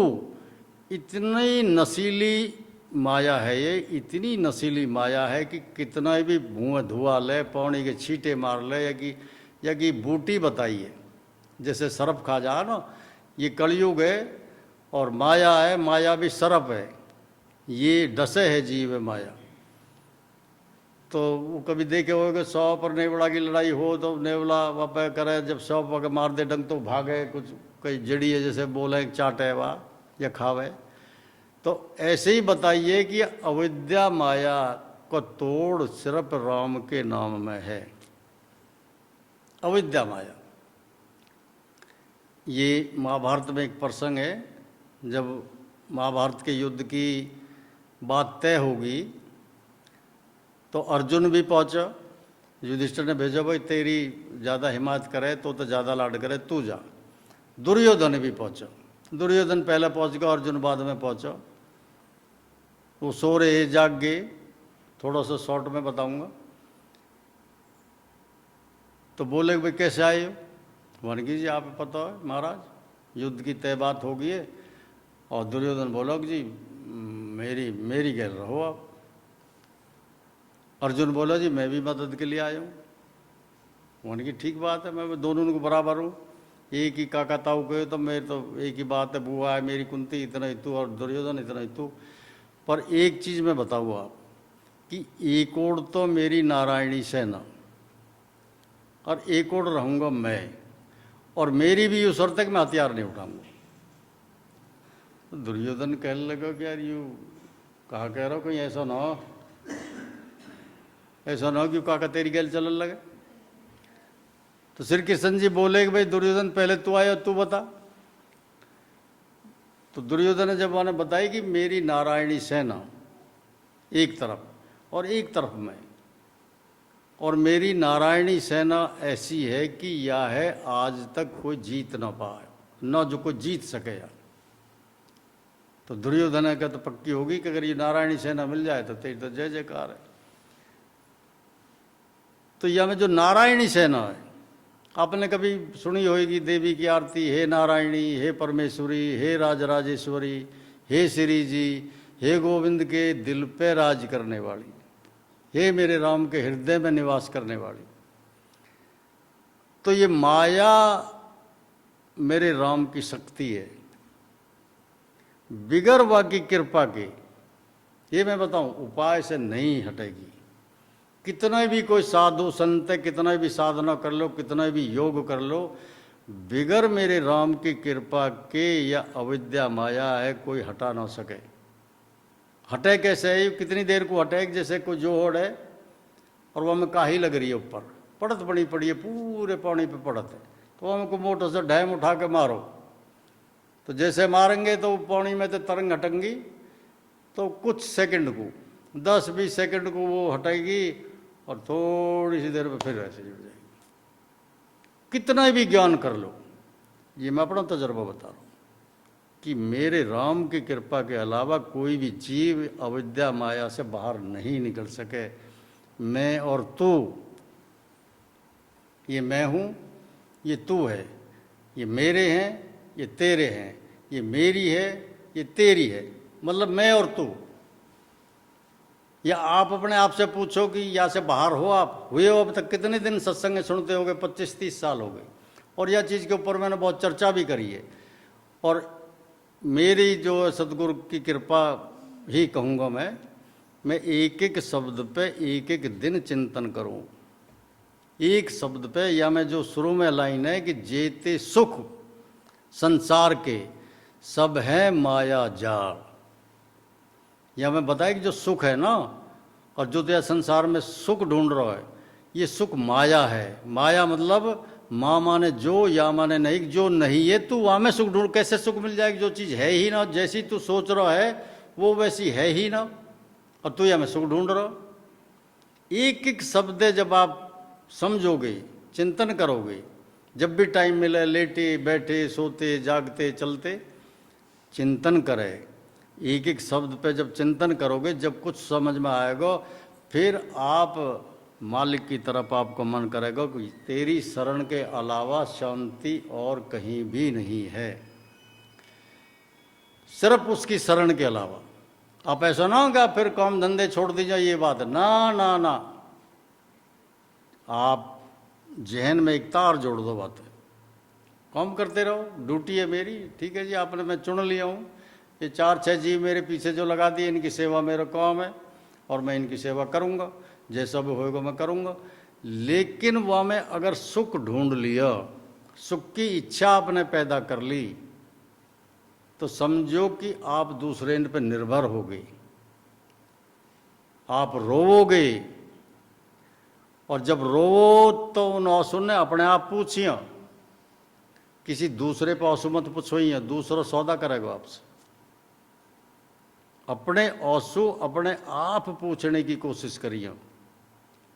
इतनी नशीली माया है। ये इतनी नशीली माया है कि कितना भी मुँह धुआ ले, पौनी के छींटे मार ले, या कि बूटी बताइए जैसे सरफ खा जा ना, ये कलयुग है और माया है, माया भी सरफ है, ये डसे है जीव है माया। तो वो कभी देखे होगा 100 पर नेवला की लड़ाई हो तो नेवला वह करे, जब 100 पर मार दे डंग तो भागे, कुछ कई जड़ी है जैसे बोले चाटे वा या खावे। तो ऐसे ही बताइए कि अविद्या माया को तोड़ सिर्फ राम के नाम में है। अविद्या माया, ये महाभारत में एक प्रसंग है, जब महाभारत के युद्ध की बात तय होगी तो अर्जुन भी पहुंचा, युधिष्ठिर ने भेजा भाई तेरी ज़्यादा हिमायत करे तो ज़्यादा लाड करे तू जा। दुर्योधन भी पहुंचा, दुर्योधन पहले पहुंच गया, अर्जुन बाद में पहुंचा। वो सो रहे जाग गए, थोड़ा सा शॉर्ट में बताऊंगा। तो बोले भाई कैसे आए हो, वनगी जी आप पता है महाराज युद्ध की तय बात हो गई है। और दुर्योधन बोला कि जी मेरी गैर रहो आप। अर्जुन बोला जी मैं भी मदद के लिए आया हूँ। वनगी ठीक बात है, मैं दोनों को बराबर हूँ, एक ही काका ताऊ कहे तो मेरे तो एक ही बात है, बुआ है मेरी कुंती इतना ही तू और दुर्योधन इतना ही तू। पर एक चीज़ मैं बताऊँ आप कि एक ओर तो मेरी नारायणी सेना और एक ओर रहूँगा मैं, और मेरी भी उस तक मैं हथियार नहीं उठाऊंगा। तो दुर्योधन कहने लगा कि यार यू कहा कह रहा हो, कहीं ऐसा ना हो, ऐसा ना हो कि काका तेरी गैल चलने लगे। तो श्री कृष्ण जी बोले कि भाई दुर्योधन पहले तू आया तू बता। तो दुर्योधन ने जब उन्होंने बताई कि मेरी नारायणी सेना एक तरफ और एक तरफ मैं, और मेरी नारायणी सेना ऐसी है कि यह है आज तक कोई जीत ना पाए, न जो कोई जीत सके यार। तो दुर्योधन का तो पक्की होगी कि अगर ये नारायणी सेना मिल जाए तो तेरी तो जय जयकार है। तो यह में जो नारायणी सेना है, आपने कभी सुनी होगी देवी की आरती, हे नारायणी, हे परमेश्वरी, हे राजराजेश्वरी, हे श्री जी, हे गोविंद के दिल पे राज करने वाली, हे मेरे राम के हृदय में निवास करने वाली। तो ये माया मेरे राम की शक्ति है, बिगर बाकी कृपा के, ये मैं बताऊं, उपाय से नहीं हटेगी। कितना भी कोई साधु संत है, कितना भी साधना कर लो, कितना भी योग कर लो, बिगर मेरे राम की कृपा के या अविद्या माया है, कोई हटा ना सके। हटे कैसे है? कितनी देर को हटे? जैसे कोई जोहड़ है और वह में काही लग रही है, ऊपर पड़त बनी पड़ी है, पूरे पानी पे पड़त है, तो वह को मोटर से डैम उठा के मारो, तो जैसे मारेंगे तो पानी में तो तरंग हटेंगी, तो कुछ सेकंड को, 10-20 सेकंड को वो हटेगी और थोड़ी सी देर में फिर ऐसे जुड़ जाएगी। कितना भी ज्ञान कर लो, ये मैं अपना तजुर्बा बता रहा हूँ कि मेरे राम की कृपा के अलावा कोई भी जीव अविद्या माया से बाहर नहीं निकल सके। मैं और तू, ये मैं हूँ, ये तू है, ये मेरे हैं, ये तेरे हैं, ये मेरी है, ये तेरी है, मतलब मैं और तू। या आप अपने आप से पूछो कि यहाँ से बाहर हो, आप हुए हो अब तक कितने दिन सत्संग सुनते हो गए? 25-30 साल हो गए, और यह चीज़ के ऊपर मैंने बहुत चर्चा भी करी है। और मेरी जो सदगुरु की कृपा ही कहूँगा मैं एक एक शब्द पे एक एक दिन चिंतन करूँ, एक शब्द पे। या मैं जो शुरू में लाइन है कि जेते सुख संसार के सब है माया जाल, या मैं बताया कि जो सुख है ना, और जो तेरा संसार में सुख ढूंढ रहा है, ये सुख माया है। माया मतलब माँ माने जो, या माने नहीं, जो नहीं है तू वहाँ में सुख ढूंढ। कैसे सुख मिल जाएगी? जो चीज़ है ही ना, जैसी तू सोच रहा है वो वैसी है ही ना, और तू यहाँ में सुख ढूंढ रहा। एक एक शब्द जब आप समझोगे, चिंतन करोगे, जब भी टाइम मिले, लेटे बैठे सोते जागते चलते चिंतन करें, एक एक शब्द पे जब चिंतन करोगे, जब कुछ समझ में आएगा, फिर आप मालिक की तरफ आपको मन करेगा कि तेरी शरण के अलावा शांति और कहीं भी नहीं है, सिर्फ उसकी शरण के अलावा। आप ऐसा ना होगा फिर काम धंधे छोड़ दीजिए, ये बात ना ना ना, आप जहन में एक तार जोड़ दो, बात है, काम करते रहो, ड्यूटी है मेरी, ठीक है जी, आपने मैं चुन लिया हूँ, ये 4-6 जीव मेरे पीछे जो लगा दिए, इनकी सेवा मेरा काम है, और मैं इनकी सेवा करूँगा, जैसा भी होएगा मैं करूँगा। लेकिन वहाँ में अगर सुख ढूंढ लिया, सुख की इच्छा आपने पैदा कर ली, तो समझो कि आप दूसरे पर निर्भर हो गए, आप रोवोगे, और जब रोवो तो उन आंसू ने अपने आप पूछिया, किसी दूसरे पर आंसू मत पूछो, ही दूसरा सौदा करेगा आपसे। अपने आंसू अपने आप पूछने की कोशिश करिए।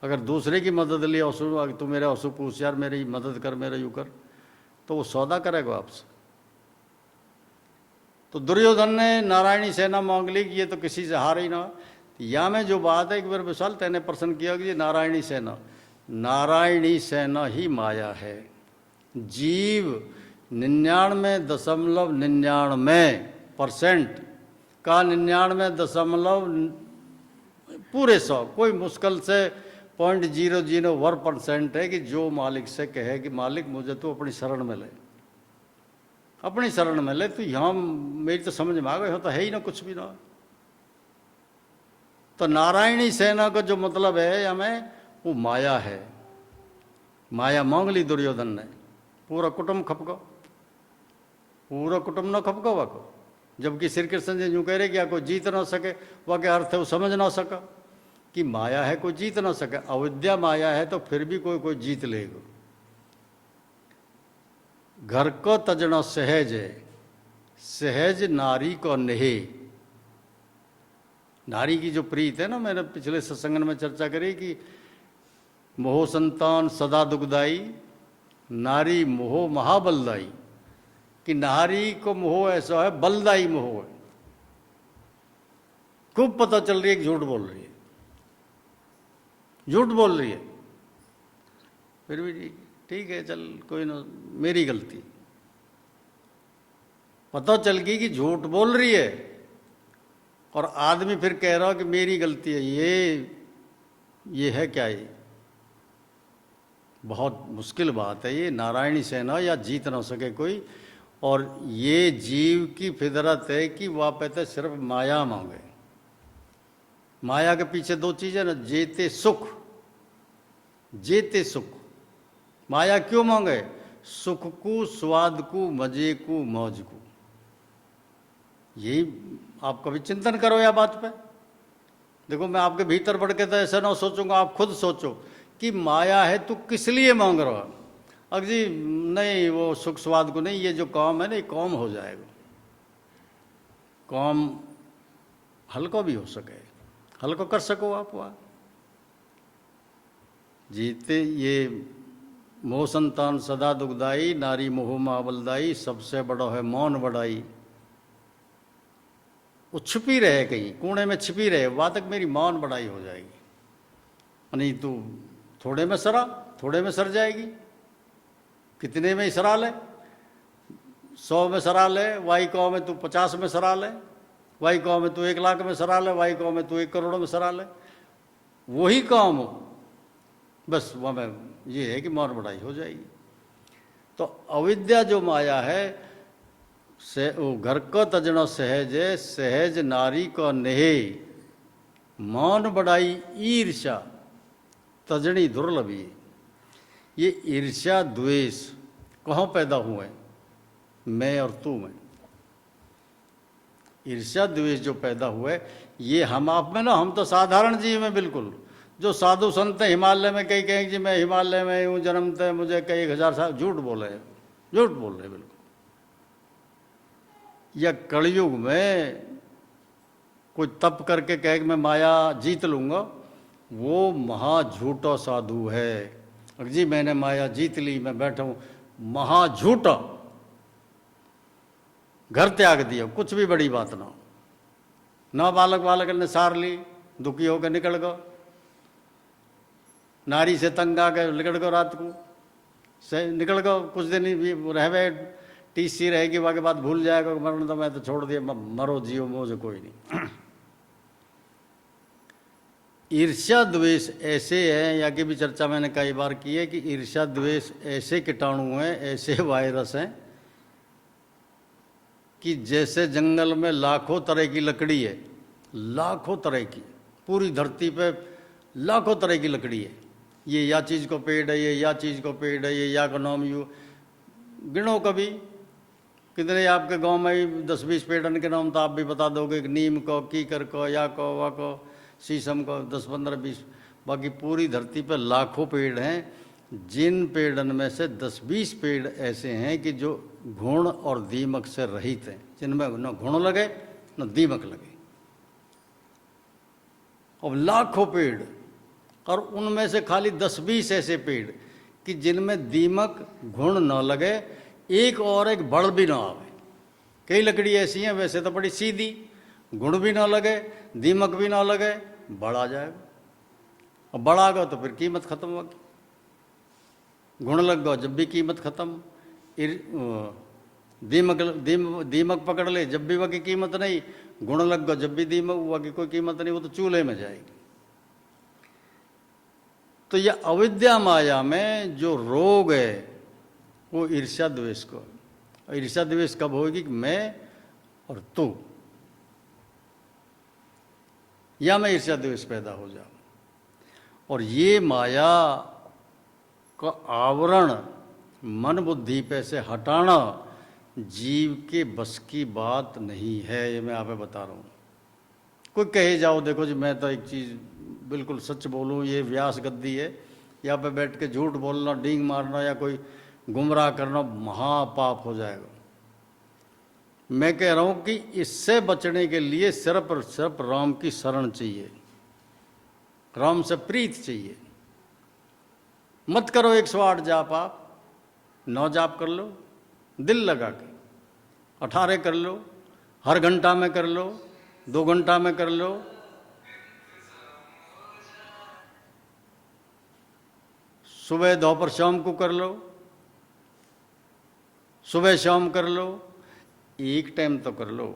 अगर दूसरे की मदद लिए आंसू, तू मेरे आंसू पूछ यार, मेरी मदद कर, मेरा यूँ कर, तो वो सौदा करेगा आपसे। तो दुर्योधन ने नारायणी सेना मांग ली कि ये तो किसी से हार ही ना। या में जो बात है, एक बार विशाल तैने प्रश्न किया कि ये नारायणी सेना ही माया है। जीव 99.99% का 99 पूरे 100, कोई मुश्किल से 0.001% है कि जो मालिक से कहे कि मालिक मुझे तो अपनी शरण में ले, अपनी शरण में ले, तो यहाँ मेरी तो समझ में आ गई, तो है ही ना कुछ भी ना। तो नारायणी सेना का जो मतलब है हमें, वो माया है। माया मांग ली दुर्योधन ने, पूरा कुटुंब खपका, पूरा कुटुंब न खपका वाको, जबकि श्री कृष्ण जी यूँ कह रहे कि कोई जीत ना सके, वह के अर्थ है वो समझ ना सका कि माया है, कोई जीत ना सके। अविद्या माया है तो फिर भी कोई जीत लेगा। घर को तजना सहज है, सहज नारी को नेहे। नारी की जो प्रीत है ना, मैंने पिछले सत्संग में चर्चा करी कि मोह संतान सदा दुखदाई, नारी मोह महाबलदाई। कि नारी को मोह ऐसा है, बलदाई मोह है। खूब पता चल रही है कि झूठ बोल रही है, झूठ बोल रही है, फिर भी ठीक है, चल कोई ना, मेरी गलती। पता चल गई कि झूठ बोल रही है, और आदमी फिर कह रहा हो कि मेरी गलती है, ये है क्या? ये बहुत मुश्किल बात है। ये नारायणी सेना या जीत ना सके कोई। और ये जीव की फितरत है कि वह पहले सिर्फ माया मांगे। माया के पीछे दो चीज़ें ना, जेते सुख, जेते सुख। माया क्यों मांगे? सुख को, स्वाद को, मजे को, मौज को। यही आप कभी चिंतन करो या बात पे। देखो मैं आपके भीतर बढ़ के तो ऐसा ना सोचूंगा, आप खुद सोचो कि माया है तो किस लिए मांग रहा है? अगर जी नहीं, वो सुख स्वाद को नहीं, ये जो काम है ना, ये काम हो जाएगा। काम हल्का भी हो सके, हल्का कर सको आप वहाँ जीते। ये मोह संतान सदा दुखदाई, नारी मोह मावलदाई, सबसे बड़ा है मौन बढ़ाई। वो छुपी रहे, कहीं कोने में छिपी रहे, वहाँ तक मेरी मौन बढ़ाई हो जाएगी। नहीं तो थोड़े में सरा, थोड़े में सर जाएगी। कितने में सरा ले? 100 में सरा ले, वाई कौ में तू 50 में सरा ले, वाई कौ में तू 1 लाख में सरा ले, वाई कौ में तू 1 करोड़ में सरा ले। वही काम हो, बस वहाँ में ये है कि मौन बढ़ाई हो जाएगी। तो अविद्या जो माया है, वो घर का तजणो सहज है, सहज नारी को नेहे, मौन बढ़ाई ईर्ष्या तजणी दुर्लभी। ये ईर्ष्या द्वेष कहाँ पैदा हुए? मैं और तू में। ईर्ष्या द्वेष जो पैदा हुए ये हम आप में ना, हम तो साधारण जीव में बिल्कुल। जो साधु संत हिमालय में कहीं कहेंगे जी मैं हिमालय में हूँ, जन्मते मुझे कई 1000 साल, झूठ बोल रहे, झूठ बोल रहे बिल्कुल। या कलयुग में कोई तप करके कहे कि मैं माया जीत लूँगा, वो महा झूठा साधु है। अगर जी मैंने माया जीत ली, मैं बैठा हूँ, महा झूठा। घर त्याग दिया, कुछ भी बड़ी बात ना हो। ना बालक बालक ने सार ली, दुखी होकर निकल गो, नारी से तंग आ गए, निकल गो, रात को से निकल गो, कुछ दिन रह गए, टीसी रहेगी, वहाँ के बाद भूल जाएगा, मरण तो मैं तो छोड़ दिया, मरो जियो मुझे कोई नहीं। ईर्ष्या द्वेष ऐसे हैं, या की भी चर्चा मैंने कई बार की है कि ईर्ष्या द्वेष ऐसे कीटाणु हैं, ऐसे वायरस हैं कि जैसे जंगल में लाखों तरह की लकड़ी है, लाखों तरह की, पूरी धरती पे लाखों तरह की लकड़ी है। ये या चीज़ को पेड़ है, ये या चीज़ को पेड़ है, ये या का नाम यू गिनो कभी। कितने आपके गांव में 10-20 पेड़न के नाम तो आप भी बता दोगे, नीम को, कीकर को, या को, वा को, शीशम को, 10-15-20। बाकी पूरी धरती पर लाखों पेड़ हैं, जिन पेड़न में से 10-20 पेड़ ऐसे हैं कि जो घुण और दीमक से रहित हैं, जिनमें न घुण लगे न दीमक लगे। अब लाखों पेड़, और उनमें से खाली 10-20 ऐसे पेड़ कि जिनमें दीमक घुण न लगे, एक और एक बड़ भी ना आवे। कई लकड़ी ऐसी हैं वैसे तो बड़ी सीधी, गुण भी ना लगे, दीमक भी ना लगे, बड़ आ जाएगा। और बड़ आ गया तो फिर कीमत खत्म होगी। गुण लग गया जब भी कीमत खत्म। दीमक पकड़ ले जब भी वह की कीमत नहीं, गुण लग गया जब भी दीमक वह की कोई कीमत नहीं, वो तो चूल्हे में जाएगी। तो यह अविद्या माया में जो रोग है वो ईर्ष्या द्वेष को। ईर्ष्या द्वेष कब होगी? कि मैं और तू, या मैं ईर्ष्या द्वेष पैदा हो जाऊं। और ये माया का आवरण मन बुद्धि पे से हटाना जीव के बस की बात नहीं है। ये मैं आप बता रहा हूँ। कोई कहे जाओ देखो जी मैं तो एक चीज़ बिल्कुल सच बोलूँ, ये व्यास गद्दी है, यहाँ पे बैठ के झूठ बोलना, डींग मारना या कोई गुमराह करना महापाप हो जाएगा। मैं कह रहा हूँ कि इससे बचने के लिए सिर्फ और सिर्फ राम की शरण चाहिए, राम से प्रीत चाहिए। मत करो 108 जाप, आप 9 जाप कर लो दिल लगा के, 18 कर लो, हर घंटा में कर लो, 2 घंटा में कर लो। सुबह दोपहर शाम को कर लो, सुबह शाम कर लो, एक टाइम तो कर लो।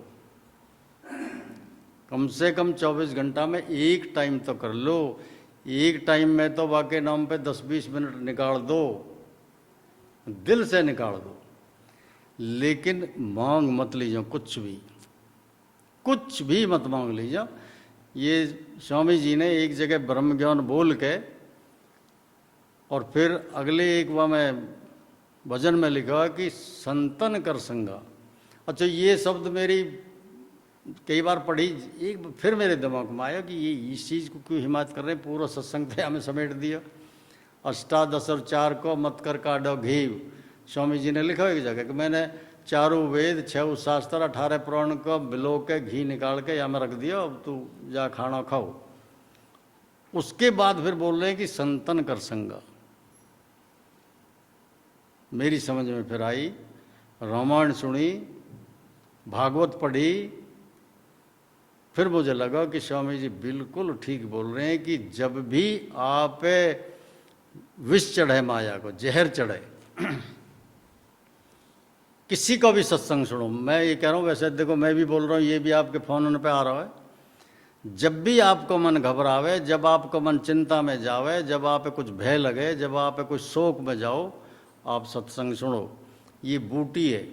कम से कम 24 घंटा में एक टाइम तो कर लो। एक टाइम में तो वाकई नाम पे 10-20 मिनट निकाल दो, दिल से निकाल दो। लेकिन मांग मत लीजिए कुछ भी मत मांग लीजिए। ये स्वामी जी ने एक जगह ब्रह्म ज्ञान बोल के और फिर अगले एक वहाँ में भजन में लिखा कि संतन कर संगा। अच्छा, ये शब्द मेरी कई बार पढ़ी, एक फिर मेरे दिमाग में आया कि ये इस चीज़ को क्यों हिमायत कर रहे हैं। पूरा सत्संग थे हमें समेट दिया। अष्टादश और 4 को मत कर काढ़ो घी। स्वामी जी ने लिखा एक जगह कि मैंने 4 वेद 6 शास्त्र 18 पुराण को बिलो के घी निकाल के यहाँ में रख दिया, अब तू जा खाना खाओ। उसके बाद फिर बोल रहे हैं कि संतन कर संगा। मेरी समझ में फिर आई, रामायण सुनी, भागवत पढ़ी, फिर मुझे लगा कि स्वामी जी बिल्कुल ठीक बोल रहे हैं कि जब भी आप विष चढ़े माया को, जहर चढ़े, किसी का भी सत्संग सुनो। मैं ये कह रहा हूँ, वैसे देखो मैं भी बोल रहा हूँ, ये भी आपके फोन पे आ रहा है। जब भी आपको मन घबरावे, जब आपको मन चिंता में जावे, जब आप कुछ भय लगे, जब आप कुछ शोक में जाओ, आप सत्संग सुनो। ये बूटी है,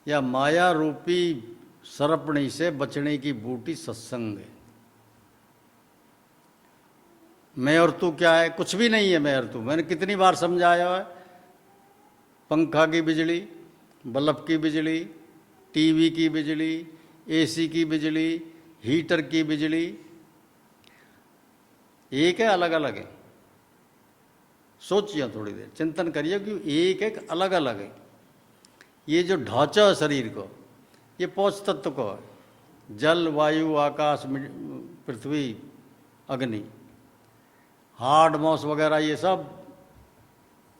या माया रूपी सरपणी से बचने की बूटी सत्संग है। मैं और तू क्या है? कुछ भी नहीं है मैं और तू। मैंने कितनी बार समझाया है। पंखा की बिजली, बल्ब की बिजली, टीवी की बिजली, एसी की बिजली, हीटर की बिजली एक है, अलग अलग है। सोचिए थोड़ी देर, चिंतन करिए कि एक एक अलग अलग है। ये जो ढांचा है शरीर को, ये 5 तत्व को है। जल, वायु, आकाश, पृथ्वी, अग्नि, हार्ड मांस वगैरह, ये सब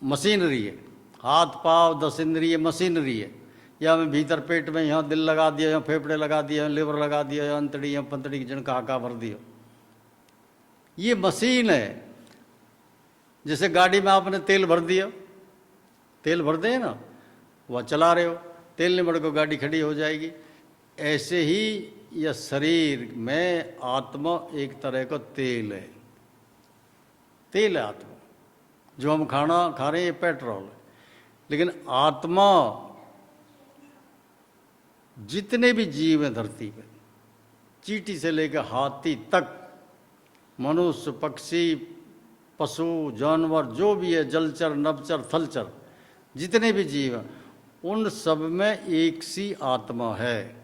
मशीनरी है। हाथ पाँव 10 इंद्रिय मशीनरी है। या मैं भीतर पेट में यहाँ दिल लगा दिया, यहाँ फेफड़े लगा दिया, यहाँ लिवर लगा दिया, यहाँ अंतड़ी, यहाँ पंतड़ी की जिनका हाका भर दिया। ये मशीन है। जैसे गाड़ी में आपने तेल भर दिया, तेल भर दें ना, वह चला रहे हो, तेल नहीं भर को गाड़ी खड़ी हो जाएगी। ऐसे ही यह शरीर में आत्मा एक तरह का तेल है। तेल है आत्मा। जो हम खाना खा रहे हैं ये पेट्रोल है। लेकिन आत्मा, जितने भी जीव हैं धरती पे, चींटी से लेकर हाथी तक, मनुष्य, पक्षी, पशु, जानवर, जो भी है, जलचर, नभचर, थलचर, जितने भी जीव हैं, उन सब में एक सी आत्मा है।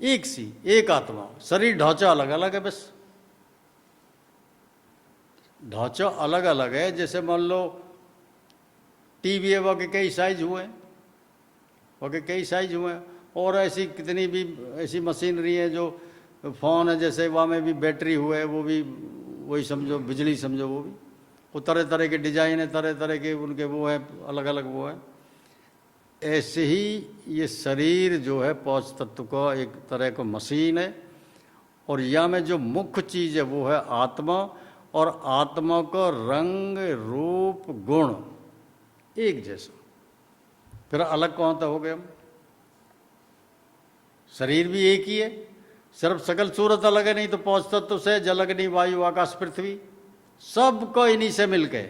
एक सी, एक आत्मा। शरीर ढांचा अलग अलग है, बस ढांचा अलग अलग है। जैसे मान लो टीवी है, वह के कई साइज हुए, वह के कई साइज हुए। और ऐसी कितनी भी ऐसी मशीनरी है, जो फ़ोन है, जैसे वहाँ में भी बैटरी हुए, वो भी वही समझो, बिजली समझो। वो तरह तरह के डिजाइन है, तरह तरह के उनके वो है, अलग अलग वो है। ऐसे ही ये शरीर जो है 5 तत्व का एक तरह का मशीन है। और यहाँ में जो मुख्य चीज़ है वो है आत्मा। और आत्मा का रंग, रूप, गुण एक जैसा। फिर अलग कौन सा हो गए हम? शरीर भी एक ही है, सिर्फ सकल सूरत अलग है। नहीं तो 5 तत्व से जल, अग्नि, वायु, आकाश, पृथ्वी, सबको इन्हीं से मिलके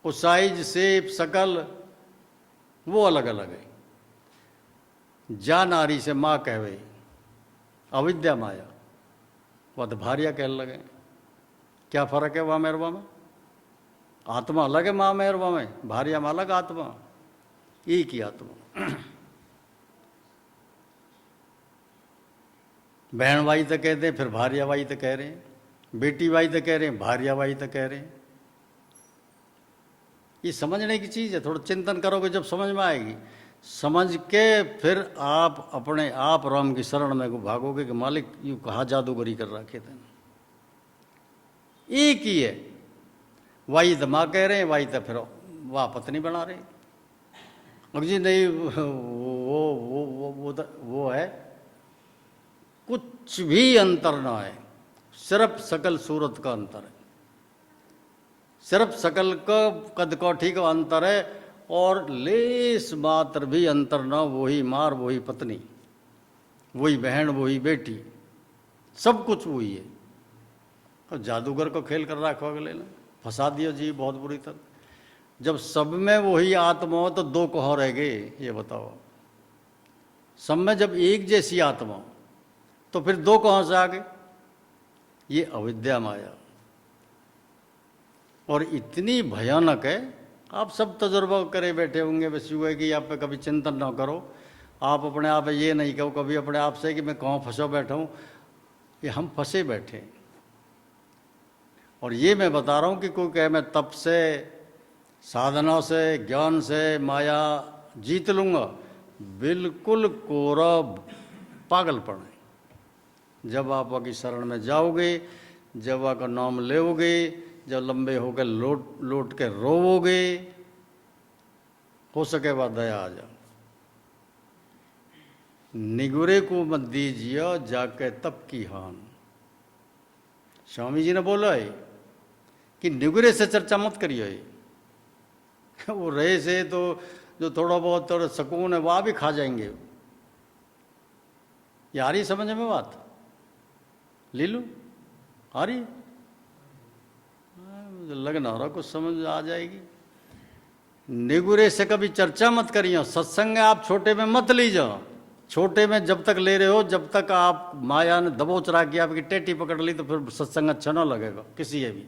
वो साइज, शेप, शकल वो अलग अलग है। जा नारी से माँ कहवे, अविद्या माया, वह तो भारिया कह लगे। क्या फर्क है वहाँ मेरवा में? आत्मा अलग है माँ मेरवा में, भारिया में अलग आत्मा, एक ही आत्मा। बहन भाई तो कहते हैं, फिर भारिया भाई तो कह रहे हैं, बेटी भाई तो कह रहे हैं, भारिया भाई तो कह रहे हैं। ये समझने की चीज़ है। थोड़ा चिंतन करोगे जब समझ में आएगी। समझ के फिर आप अपने आप राम की शरण में को भागोगे कि मालिक यूँ कहा जादूगरी कर रखे थे। एक ही है। वाई तो माँ कह रहे हैं, वाई तो फिर वाह पत्नी बना रहे। अब जी नहीं, वो है, कुछ भी अंतर ना है, सिर्फ सकल सूरत का अंतर है, सिर्फ सकल का कद कोठी का अंतर है। और लेस मात्र भी अंतर न, वही मार वही पत्नी, वही बहन वही बेटी, सब कुछ वही है। और जादूगर को खेल कर रखा अगले ने, फंसा दिया जी बहुत बुरी तरह। जब सब में वही आत्मा हो तो दो कहाँ रह गए, ये बताओ। सब में जब एक जैसी आत्मा हो तो फिर दो कहाँ से आ गए? ये अविद्या माया, और इतनी भयानक है। आप सब तजुर्बा करे बैठे होंगे, बस यूँ है कि आप पे कभी चिंतन ना करो, आप अपने आप ये नहीं कहो कभी अपने आप से कि मैं कहाँ फंसा बैठा हूँ। ये हम फंसे बैठे हैं। और ये मैं बता रहा हूँ कि कोई कहे मैं तप से, साधना से, ज्ञान से माया जीत लूँगा, बिल्कुल कोरा पागलपन है। जब आप की शरण में जाओगे, जब आपका नाम लेओगे, जब लंबे होकर लौट लौट के रोवोगे, हो सके बाद दया आ जाओ। निगुरे को मत दीजिए जाके तप की हान। स्वामी जी ने बोला है कि निगुरे से चर्चा मत करिए। वो रहे से तो जो थोड़ा बहुत थोड़ा सुकून है वह भी खा जाएंगे। ये आ रही समझ में बात? ले लो, आ रही? लगना हो रहा कुछ समझ आ जाएगी। निगुरे से कभी चर्चा मत करिए। सत्संग आप छोटे में मत लीजिए। छोटे में जब तक ले रहे हो, जब तक आप माया ने दबोच रहा कि आपकी टेटी पकड़ ली, तो फिर सत्संग अच्छा ना लगेगा किसी ये भी।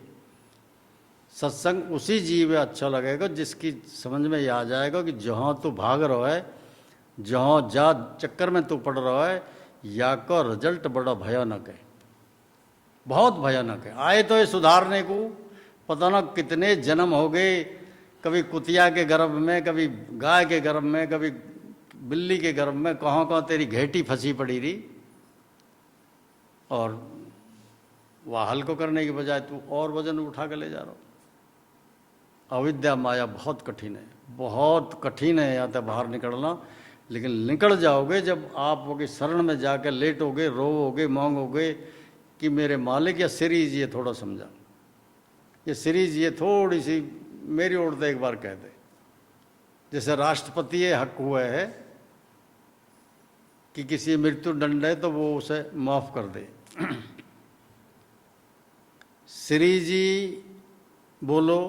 सत्संग उसी जीव में अच्छा लगेगा जिसकी समझ में ये आ जाएगा कि जहाँ तू भाग रहा है, जहाँ जा चक्कर में तू पड़ रहा है, या का रिजल्ट बड़ा भयानक है, बहुत भयानक है। आए तो ये सुधारने को पता ना कितने जन्म हो गए, कभी कुतिया के गर्भ में, कभी गाय के गर्भ में, कभी बिल्ली के गर्भ में, कहाँ कहाँ तेरी घेटी फंसी पड़ी रही। और वह हल को करने की बजाय तू और वजन उठा के ले जा रहा हो। अविद्या माया बहुत कठिन है, बहुत कठिन है यहाँ तक बाहर निकलना। लेकिन निकल जाओगे जब आप वो शरण में जाकर लेटोगे, रोओगे, मांगोगे कि मेरे मालिक, या सीरीज ये थोड़ा समझा, ये सीरीज ये थोड़ी सी मेरी ओर से एक बार कह दे। जैसे राष्ट्रपति ये हक हुआ है कि किसी मृत्यु दंड है तो वो उसे माफ कर दे। श्री जी बोलो,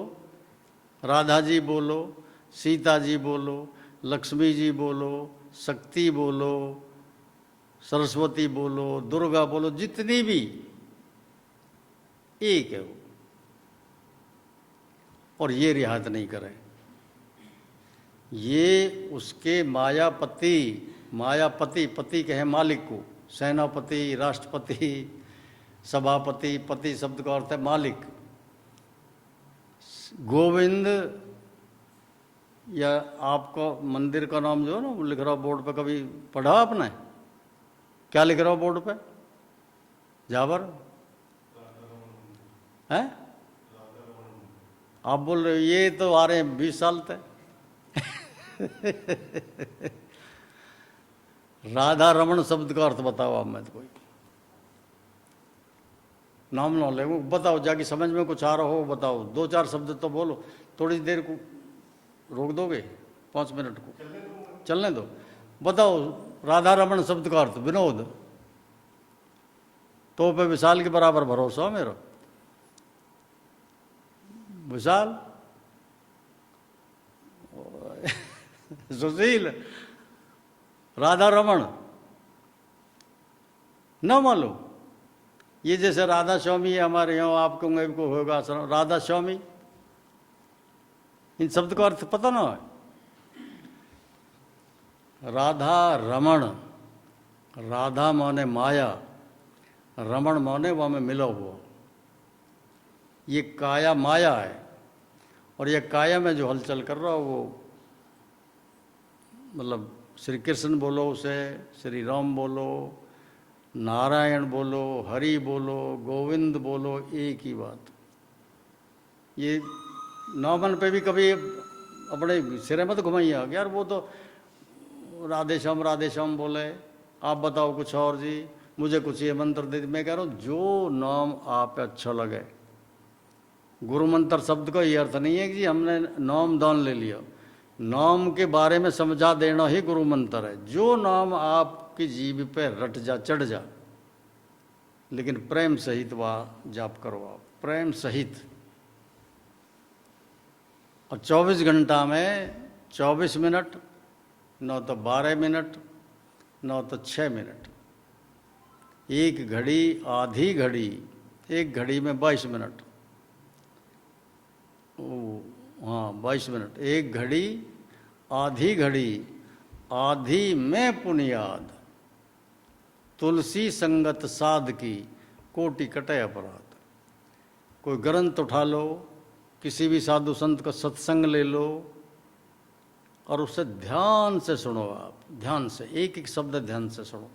राधा जी बोलो, सीता जी बोलो, लक्ष्मी जी बोलो, शक्ति बोलो, सरस्वती बोलो, दुर्गा बोलो, जितनी भी एक है वो। और ये रियायत नहीं करें। ये उसके मायापति, मायापति, पति कहे मालिक को, सेनापति, राष्ट्रपति, सभापति, पति शब्द का अर्थ है मालिक। गोविंद, या आपका मंदिर का नाम जो है ना वो लिख रहा बोर्ड पे, कभी पढ़ा आपने? क्या लिख रहा बोर्ड पे? जाबर है? आप बोल रहे हो ये तो आ रहे हैं 20 साल तक। राधा रमन शब्द का अर्थ बताओ आप में तो कोई नाम ना ले, बताओ जाके समझ में कुछ आ रहा हो बताओ। 2-4 शब्द तो बोलो। थोड़ी देर को रोक दोगे? 5 मिनट को चलने दो। बताओ राधा रमन शब्द का अर्थ। विनोद तो पे विशाल के बराबर भरोसा मेरा। विशाल, सुशील, राधा रमन न मालूम। ये जैसे राधा स्वामी है हमारे यहाँ, आपको को होगा राधा स्वामी, इन शब्द का अर्थ पता ना है। राधा रमण, राधा माने माया, रमण माने वहाँ में मिला हुआ। ये काया माया है, और ये काया में जो हलचल कर रहा हो वो मतलब श्री कृष्ण बोलो उसे, श्री राम बोलो, नारायण बोलो, हरि बोलो, गोविंद बोलो, एक ही बात। ये नामन पे भी कभी अपने सिरे मत घुमाइए यार, वो तो राधे श्याम बोले, आप बताओ कुछ और जी, मुझे कुछ ये मंत्र दे। मैं कह रहा हूँ जो नाम आप अच्छा लगे। गुरु मंत्र शब्द का ये अर्थ नहीं है कि जी हमने नाम दान ले लिया। नाम के बारे में समझा देना ही गुरु मंत्र है। जो नाम आपकी जीभ पे रट जा, चढ़ जा, लेकिन प्रेम सहित वह जाप करो आप, प्रेम सहित। और 24 घंटा में 24 मिनट, न तो 12 मिनट, न तो 6 मिनट, एक घड़ी, आधी घड़ी, एक घड़ी में 22 मिनट, हाँ 22 मिनट, एक घड़ी, आधी घड़ी, आधी में पुनियाद, तुलसी संगत साध की, कोटि कटे अपराध। कोई ग्रंथ उठा लो, किसी भी साधु संत का सत्संग ले लो और उसे ध्यान से सुनो आप, ध्यान से, एक एक शब्द ध्यान से सुनो।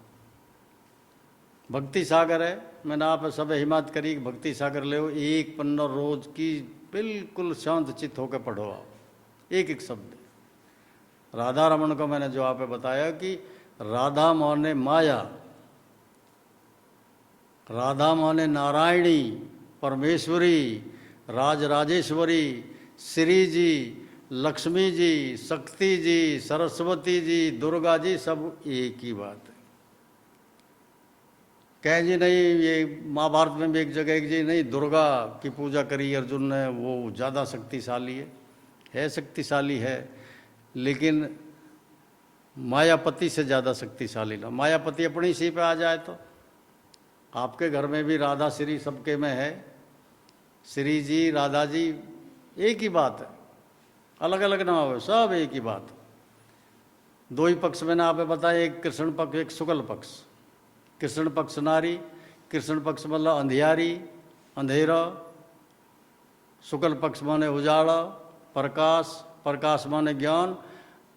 भक्ति सागर है, मैंने आप सब हिम्मत करी कि भक्ति सागर ले, एक पन्ना रोज की बिल्कुल शांत चित्त होकर पढ़ो आप, एक एक शब्द। राधा रमन को मैंने जो आप बताया कि राधा माने माया, राधा माने नारायणी, परमेश्वरी, राज राजेश्वरी, श्री जी, लक्ष्मी जी, शक्ति जी, सरस्वती जी, दुर्गा जी, सब एक ही बात है। कह जी नहीं, ये महाभारत में भी एक जगह एक जी नहीं, दुर्गा की पूजा करी अर्जुन ने, वो ज़्यादा शक्तिशाली है शक्तिशाली है, लेकिन मायापति से ज़्यादा शक्तिशाली ना। मायापति अपनी सी पे आ जाए तो आपके घर में भी राधा श्री सबके में है, श्री जी, राधा जी, एक ही बात है, अलग अलग नाम है, सब एक ही बात। दो ही पक्ष मैंने आप बताया, एक कृष्ण पक्ष, एक शुक्ल पक्ष। कृष्ण पक्ष नारी, कृष्ण पक्ष मतलब अंधियारी, अंधेरा, शुक्ल पक्ष माने उजाला, प्रकाश, प्रकाश माने ज्ञान,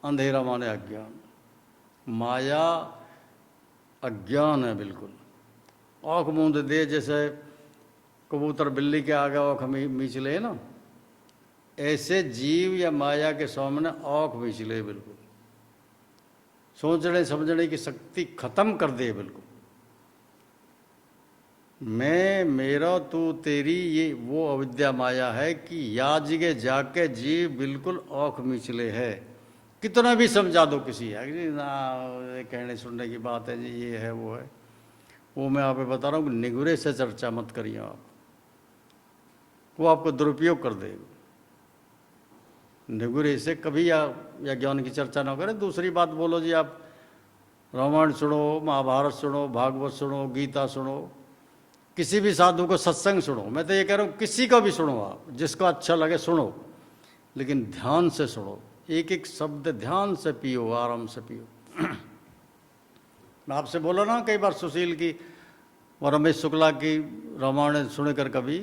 अंधेरा माने अज्ञान। माया अज्ञान है बिल्कुल। आँख मूंद दे, जैसे कबूतर बिल्ली के आगे आँख मीच ले ना, ऐसे जीव या माया के सामने आँख मीच ले बिल्कुल, सोचने समझने की शक्ति खत्म कर दे बिल्कुल। मैं, मेरा, तू, तेरी, ये वो अविद्या माया है कि याजगे जाके जीव बिल्कुल आँख मिचले है। कितना भी समझा दो किसी है जी ना, कहने सुनने की बात है जी, ये है वो है, वो मैं आप बता रहा हूँ, निगुरे से चर्चा मत करिए आप, वो आपको दुरुपयोग कर देगा। निगुरे से कभी या ज्ञान की चर्चा ना करें। दूसरी बात बोलो जी, आप रामायण सुनो, महाभारत सुनो, भागवत सुनो, गीता सुनो, किसी भी साधु को सत्संग सुनो। मैं तो ये कह रहा हूँ किसी का भी सुनो आप, जिसको अच्छा लगे सुनो, लेकिन ध्यान से सुनो, एक एक शब्द ध्यान से पियो, आराम से पियो। मैं आपसे बोला ना कई बार सुशील की और रमेश शुक्ला की रामायण सुनकर, कभी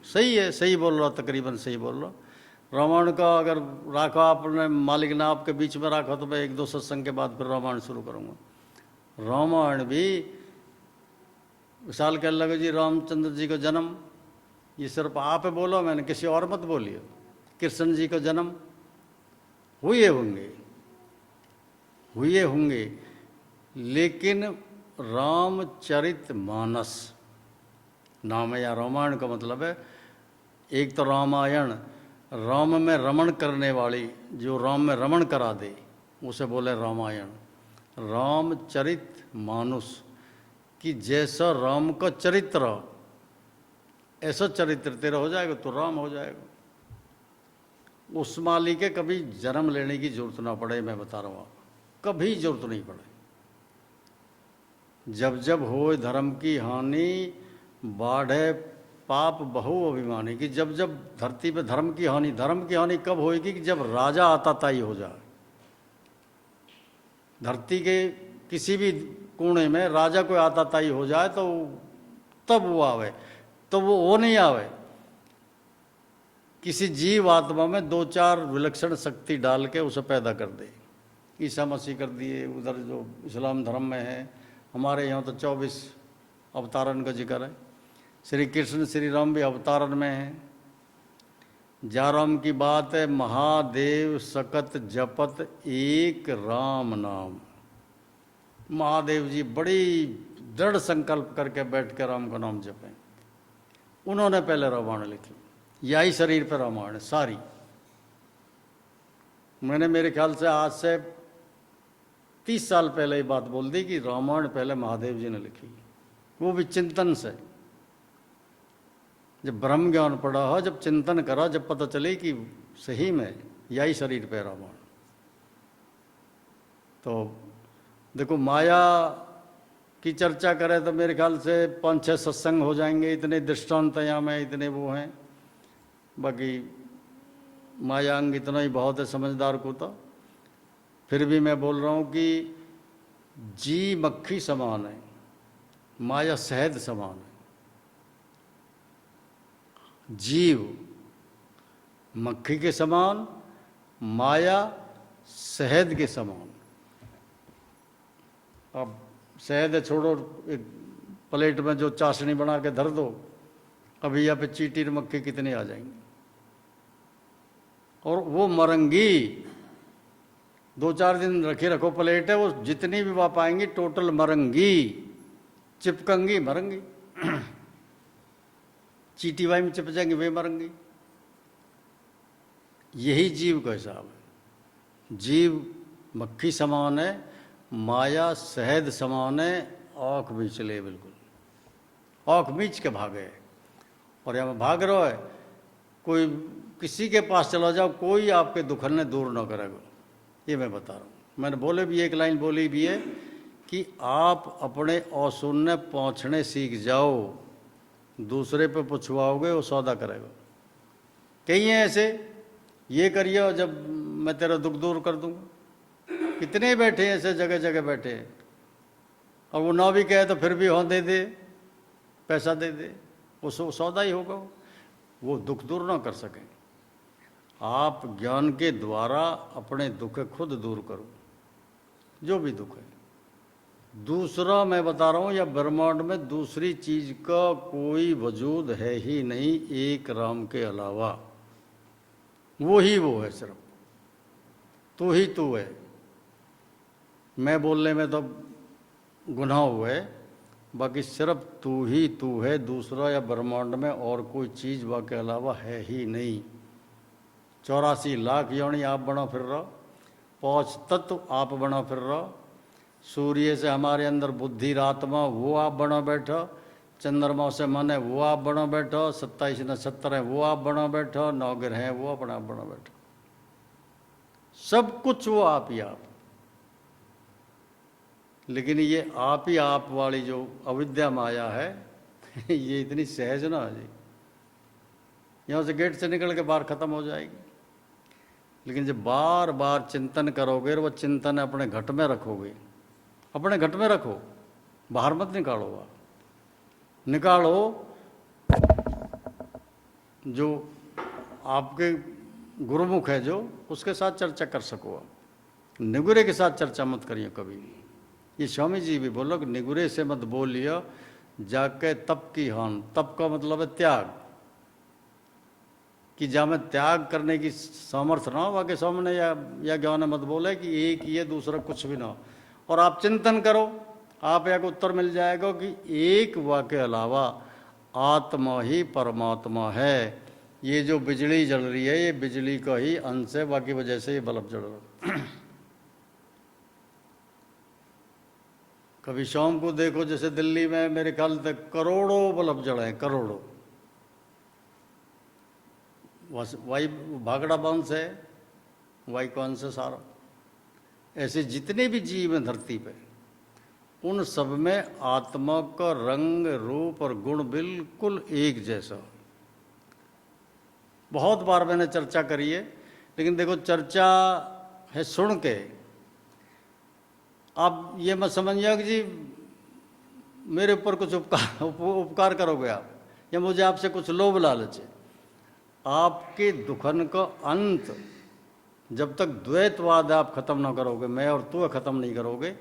सही है, सही बोल रहा, तकरीबन सही बोल रहा। रामायण का अगर रखा आपने, मालिक ने आपके बीच में रखा, तो मैं एक दो सत्संग के बाद फिर रामायण शुरू करूँगा। रामायण भी विशाल कह लगे जी रामचंद्र जी का जन्म, ये सिर्फ आप बोलो, मैंने किसी और मत बोलिए। कृष्ण जी का जन्म हुए होंगे, लेकिन रामचरित मानस नाम है, या रामायण का मतलब है, एक तो रामायण, राम में रमण करने वाली, जो राम में रमण करा दे उसे बोले रामायण। रामचरित मानुस कि जैसा राम का चरित्र ऐसा चरित्र तेरा हो जाएगा तो राम हो जाएगा। उस माली के कभी जन्म लेने की जरूरत ना पड़े, मैं बता रहा हूँ आप, कभी जरूरत नहीं पड़े। जब जब हो धर्म की हानि, बाढ़े पाप बहु अभिमानी, कि जब जब धरती पे धर्म की हानि कब होएगी? कि जब राजा आताताई हो जाए। धरती के किसी भी कोने में राजा कोई आताताई हो जाए तो तब वो आवे, तो वो नहीं आवे। किसी जीव आत्मा में दो चार विलक्षण शक्ति डाल के उसे पैदा कर दे। ईसा मसीह कर दिए, उधर जो इस्लाम धर्म में है, हमारे यहाँ तो 24 अवतारण का जिक्र है। श्री कृष्ण श्री राम भी अवतारण में हैं। जाराम की बात है, महादेव सकत जपत एक राम नाम। महादेव जी बड़ी दृढ़ संकल्प करके बैठ कर राम का नाम जपें। उन्होंने पहले रामायण लिखी, यही शरीर पर रामायण सारी। मैंने मेरे ख्याल से आज से 30 साल पहले ही बात बोल दी कि रामायण पहले महादेव जी ने लिखी, वो भी चिंतन से। जब ब्रह्म ज्ञान पड़ा हो, जब चिंतन करा, जब पता चले कि सही में यही शरीर पे रामायण। तो देखो, माया की चर्चा करें तो मेरे ख्याल से 5-6 सत्संग हो जाएंगे, इतने दृष्टांत यहाँ में, इतने वो हैं। बाकी मायांग इतना ही बहुत है समझदार को। तो फिर भी मैं बोल रहा हूँ कि जी मक्खी समान है, माया शहद समान है। जीव मक्खी के समान, माया शहद के समान। अब शहद छोड़ो, एक प्लेट में जो चाशनी बना के धर दो, अभी यहाँ पे चींटी मक्खी कितने आ जाएंगे। और वो मरंगी 2-4 दिन रखे रखो प्लेट है, वो जितनी भी वहाँ पाएंगी टोटल मरंगी, चिपकंगी मरंगी। चींटी वाई में चिप जाएंगे, वे मरंगी। यही जीव का हिसाब है। जीव मक्खी समान है, माया शहद समान है। आँख मीच ले, बिल्कुल आँख मीच के भागे। और यहाँ भाग रहा है, कोई किसी के पास चला जाओ, कोई आपके दुखने दूर ना करेगा। ये मैं बता रहा हूँ। मैंने बोले भी, एक लाइन बोली भी है कि आप अपने औसुन्य पहुँचने सीख जाओ, दूसरे पे पुछवाओगे वो सौदा करेगा। कई हैं ऐसे, ये करिए और जब मैं तेरा दुख दूर कर दूंगा। कितने बैठे हैं ऐसे, जगह जगह बैठे हैं। और वो ना भी कहे तो फिर भी हाँ दे दे, पैसा दे दे, वो सौदा ही होगा। वो दुख दूर ना कर सकें। आप ज्ञान के द्वारा अपने दुख खुद दूर करो, जो भी दुख है। दूसरा मैं बता रहा हूँ, या ब्रह्मांड में दूसरी चीज का कोई वजूद है ही नहीं एक राम के अलावा। वो ही वो है, सिर्फ तू ही तू है। मैं बोलने में तो गुनाह हुआ है, बाकी सिर्फ तू ही तू है। दूसरा या ब्रह्मांड में और कोई चीज वा के अलावा है ही नहीं। 84 लाख योनि आप बना फिर रहा, 5 तत्व आप बना फिर रहा। सूर्य से हमारे अंदर बुद्धि आत्मा वो आप बना बैठा, चंद्रमा से मन है वो आप बना बैठा, 27 नक्षत्र है वो आप बना बैठा, 9 ग्रह हैं वो अपना आप बना बैठा। सब कुछ वो आप ही आप। लेकिन ये आप ही आप वाली जो अविद्या माया है ये इतनी सहज ना है जी। यहाँ से गेट से निकल के बाहर खत्म हो जाएगी। लेकिन जब बार बार चिंतन करोगे और वो चिंतन अपने घट में रखोगे, अपने घट में रखो, बाहर मत निकालो। आप निकालो जो आपके गुरुमुख है, जो उसके साथ चर्चा कर सको। आप निगुरे के साथ चर्चा मत करिए कभी। ये स्वामी जी भी बोलो कि निगुरे से मत बोलियो जाके तप की हान। तप का मतलब है त्याग, कि जहाँ में त्याग करने की सामर्थ्य ना हो के सामने या ज्ञान मत बोले कि एक ये दूसरा कुछ भी ना हो। और आप चिंतन करो, आप एक उत्तर मिल जाएगा कि एक वा के अलावा आत्मा ही परमात्मा है। ये जो बिजली जल रही है, ये बिजली का ही अंश है, बाकी वजह से ये बल्ब जल रहा। कभी शाम को देखो, जैसे दिल्ली में मेरे ख्याल तक करोड़ों बल्ब जले हैं, करोड़ों। वाई भागड़ा वंश है, वाई का अंश है सारा। ऐसे जितने भी जीव हैं धरती पे, उन सब में आत्मा का रंग रूप और गुण बिल्कुल एक जैसा। बहुत बार मैंने चर्चा करी है, लेकिन देखो चर्चा है सुन के। आप ये मत समझिए कि जी मेरे ऊपर कुछ उपकार करोगे आप, या मुझे आपसे कुछ लोभ लालच है। आपके दुखन का अंत जब तक द्वैतवाद आप खत्म ना करोगे, मैं और तू खत्म नहीं करोगे,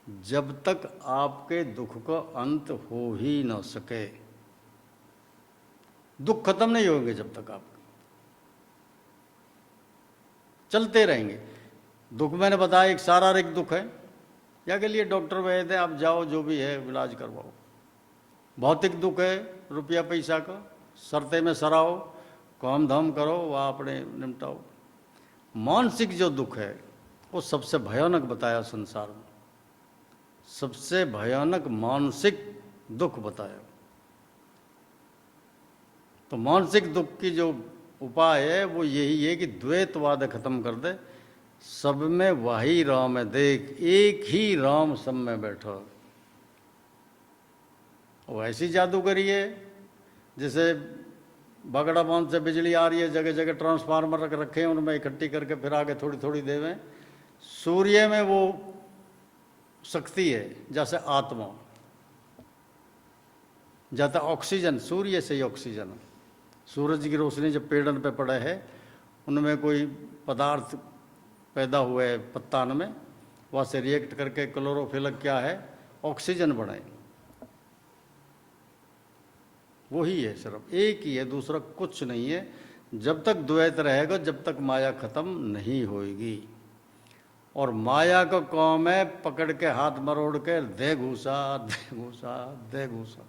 जब तक आपके दुख का अंत हो ही ना सके। दुख खत्म नहीं होंगे जब तक आप चलते रहेंगे। दुख मैंने बताया एक शारीरिक दुख है, या के लिए डॉक्टर वैद्य आप जाओ, जो भी है इलाज करवाओ। भौतिक दुख है रुपया पैसा का, शर्ते में सराओ, काम धाम करो, वह अपने निपटाओ। मानसिक जो दुख है वो सबसे भयानक बताया संसार में, सबसे भयानक मानसिक दुख बताया। तो मानसिक दुख की जो उपाय है वो यही है कि द्वैतवाद खत्म कर दे, सब में वही राम है देख, एक ही राम सब में बैठा। वो ऐसी जादूगरी है जैसे बगड़ा बांध से बिजली आ रही है, जगह जगह ट्रांसफार्मर रखे हैं, उनमें इकट्ठी करके फिर आगे थोड़ी थोड़ी देवें। सूर्य में वो शक्ति है जैसे आत्मा, जैसे ऑक्सीजन सूर्य से ही ऑक्सीजन। सूरज की रोशनी जब पेड़न पे पड़े है, उनमें कोई पदार्थ पैदा हुए पत्तान में, वहाँ से रिएक्ट करके क्लोरोफिल क्या है, ऑक्सीजन बनाए। वही है, सिर्फ एक ही है, दूसरा कुछ नहीं है। जब तक द्वैत रहेगा, जब तक माया खत्म नहीं होएगी। और माया का काम है पकड़ के हाथ मरोड़ के दे घूसा दे घूसा दे घूसा,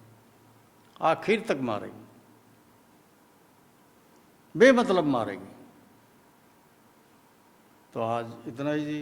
आखिर तक मारेगी, बेमतलब मारेगी। तो आज इतना ही जी।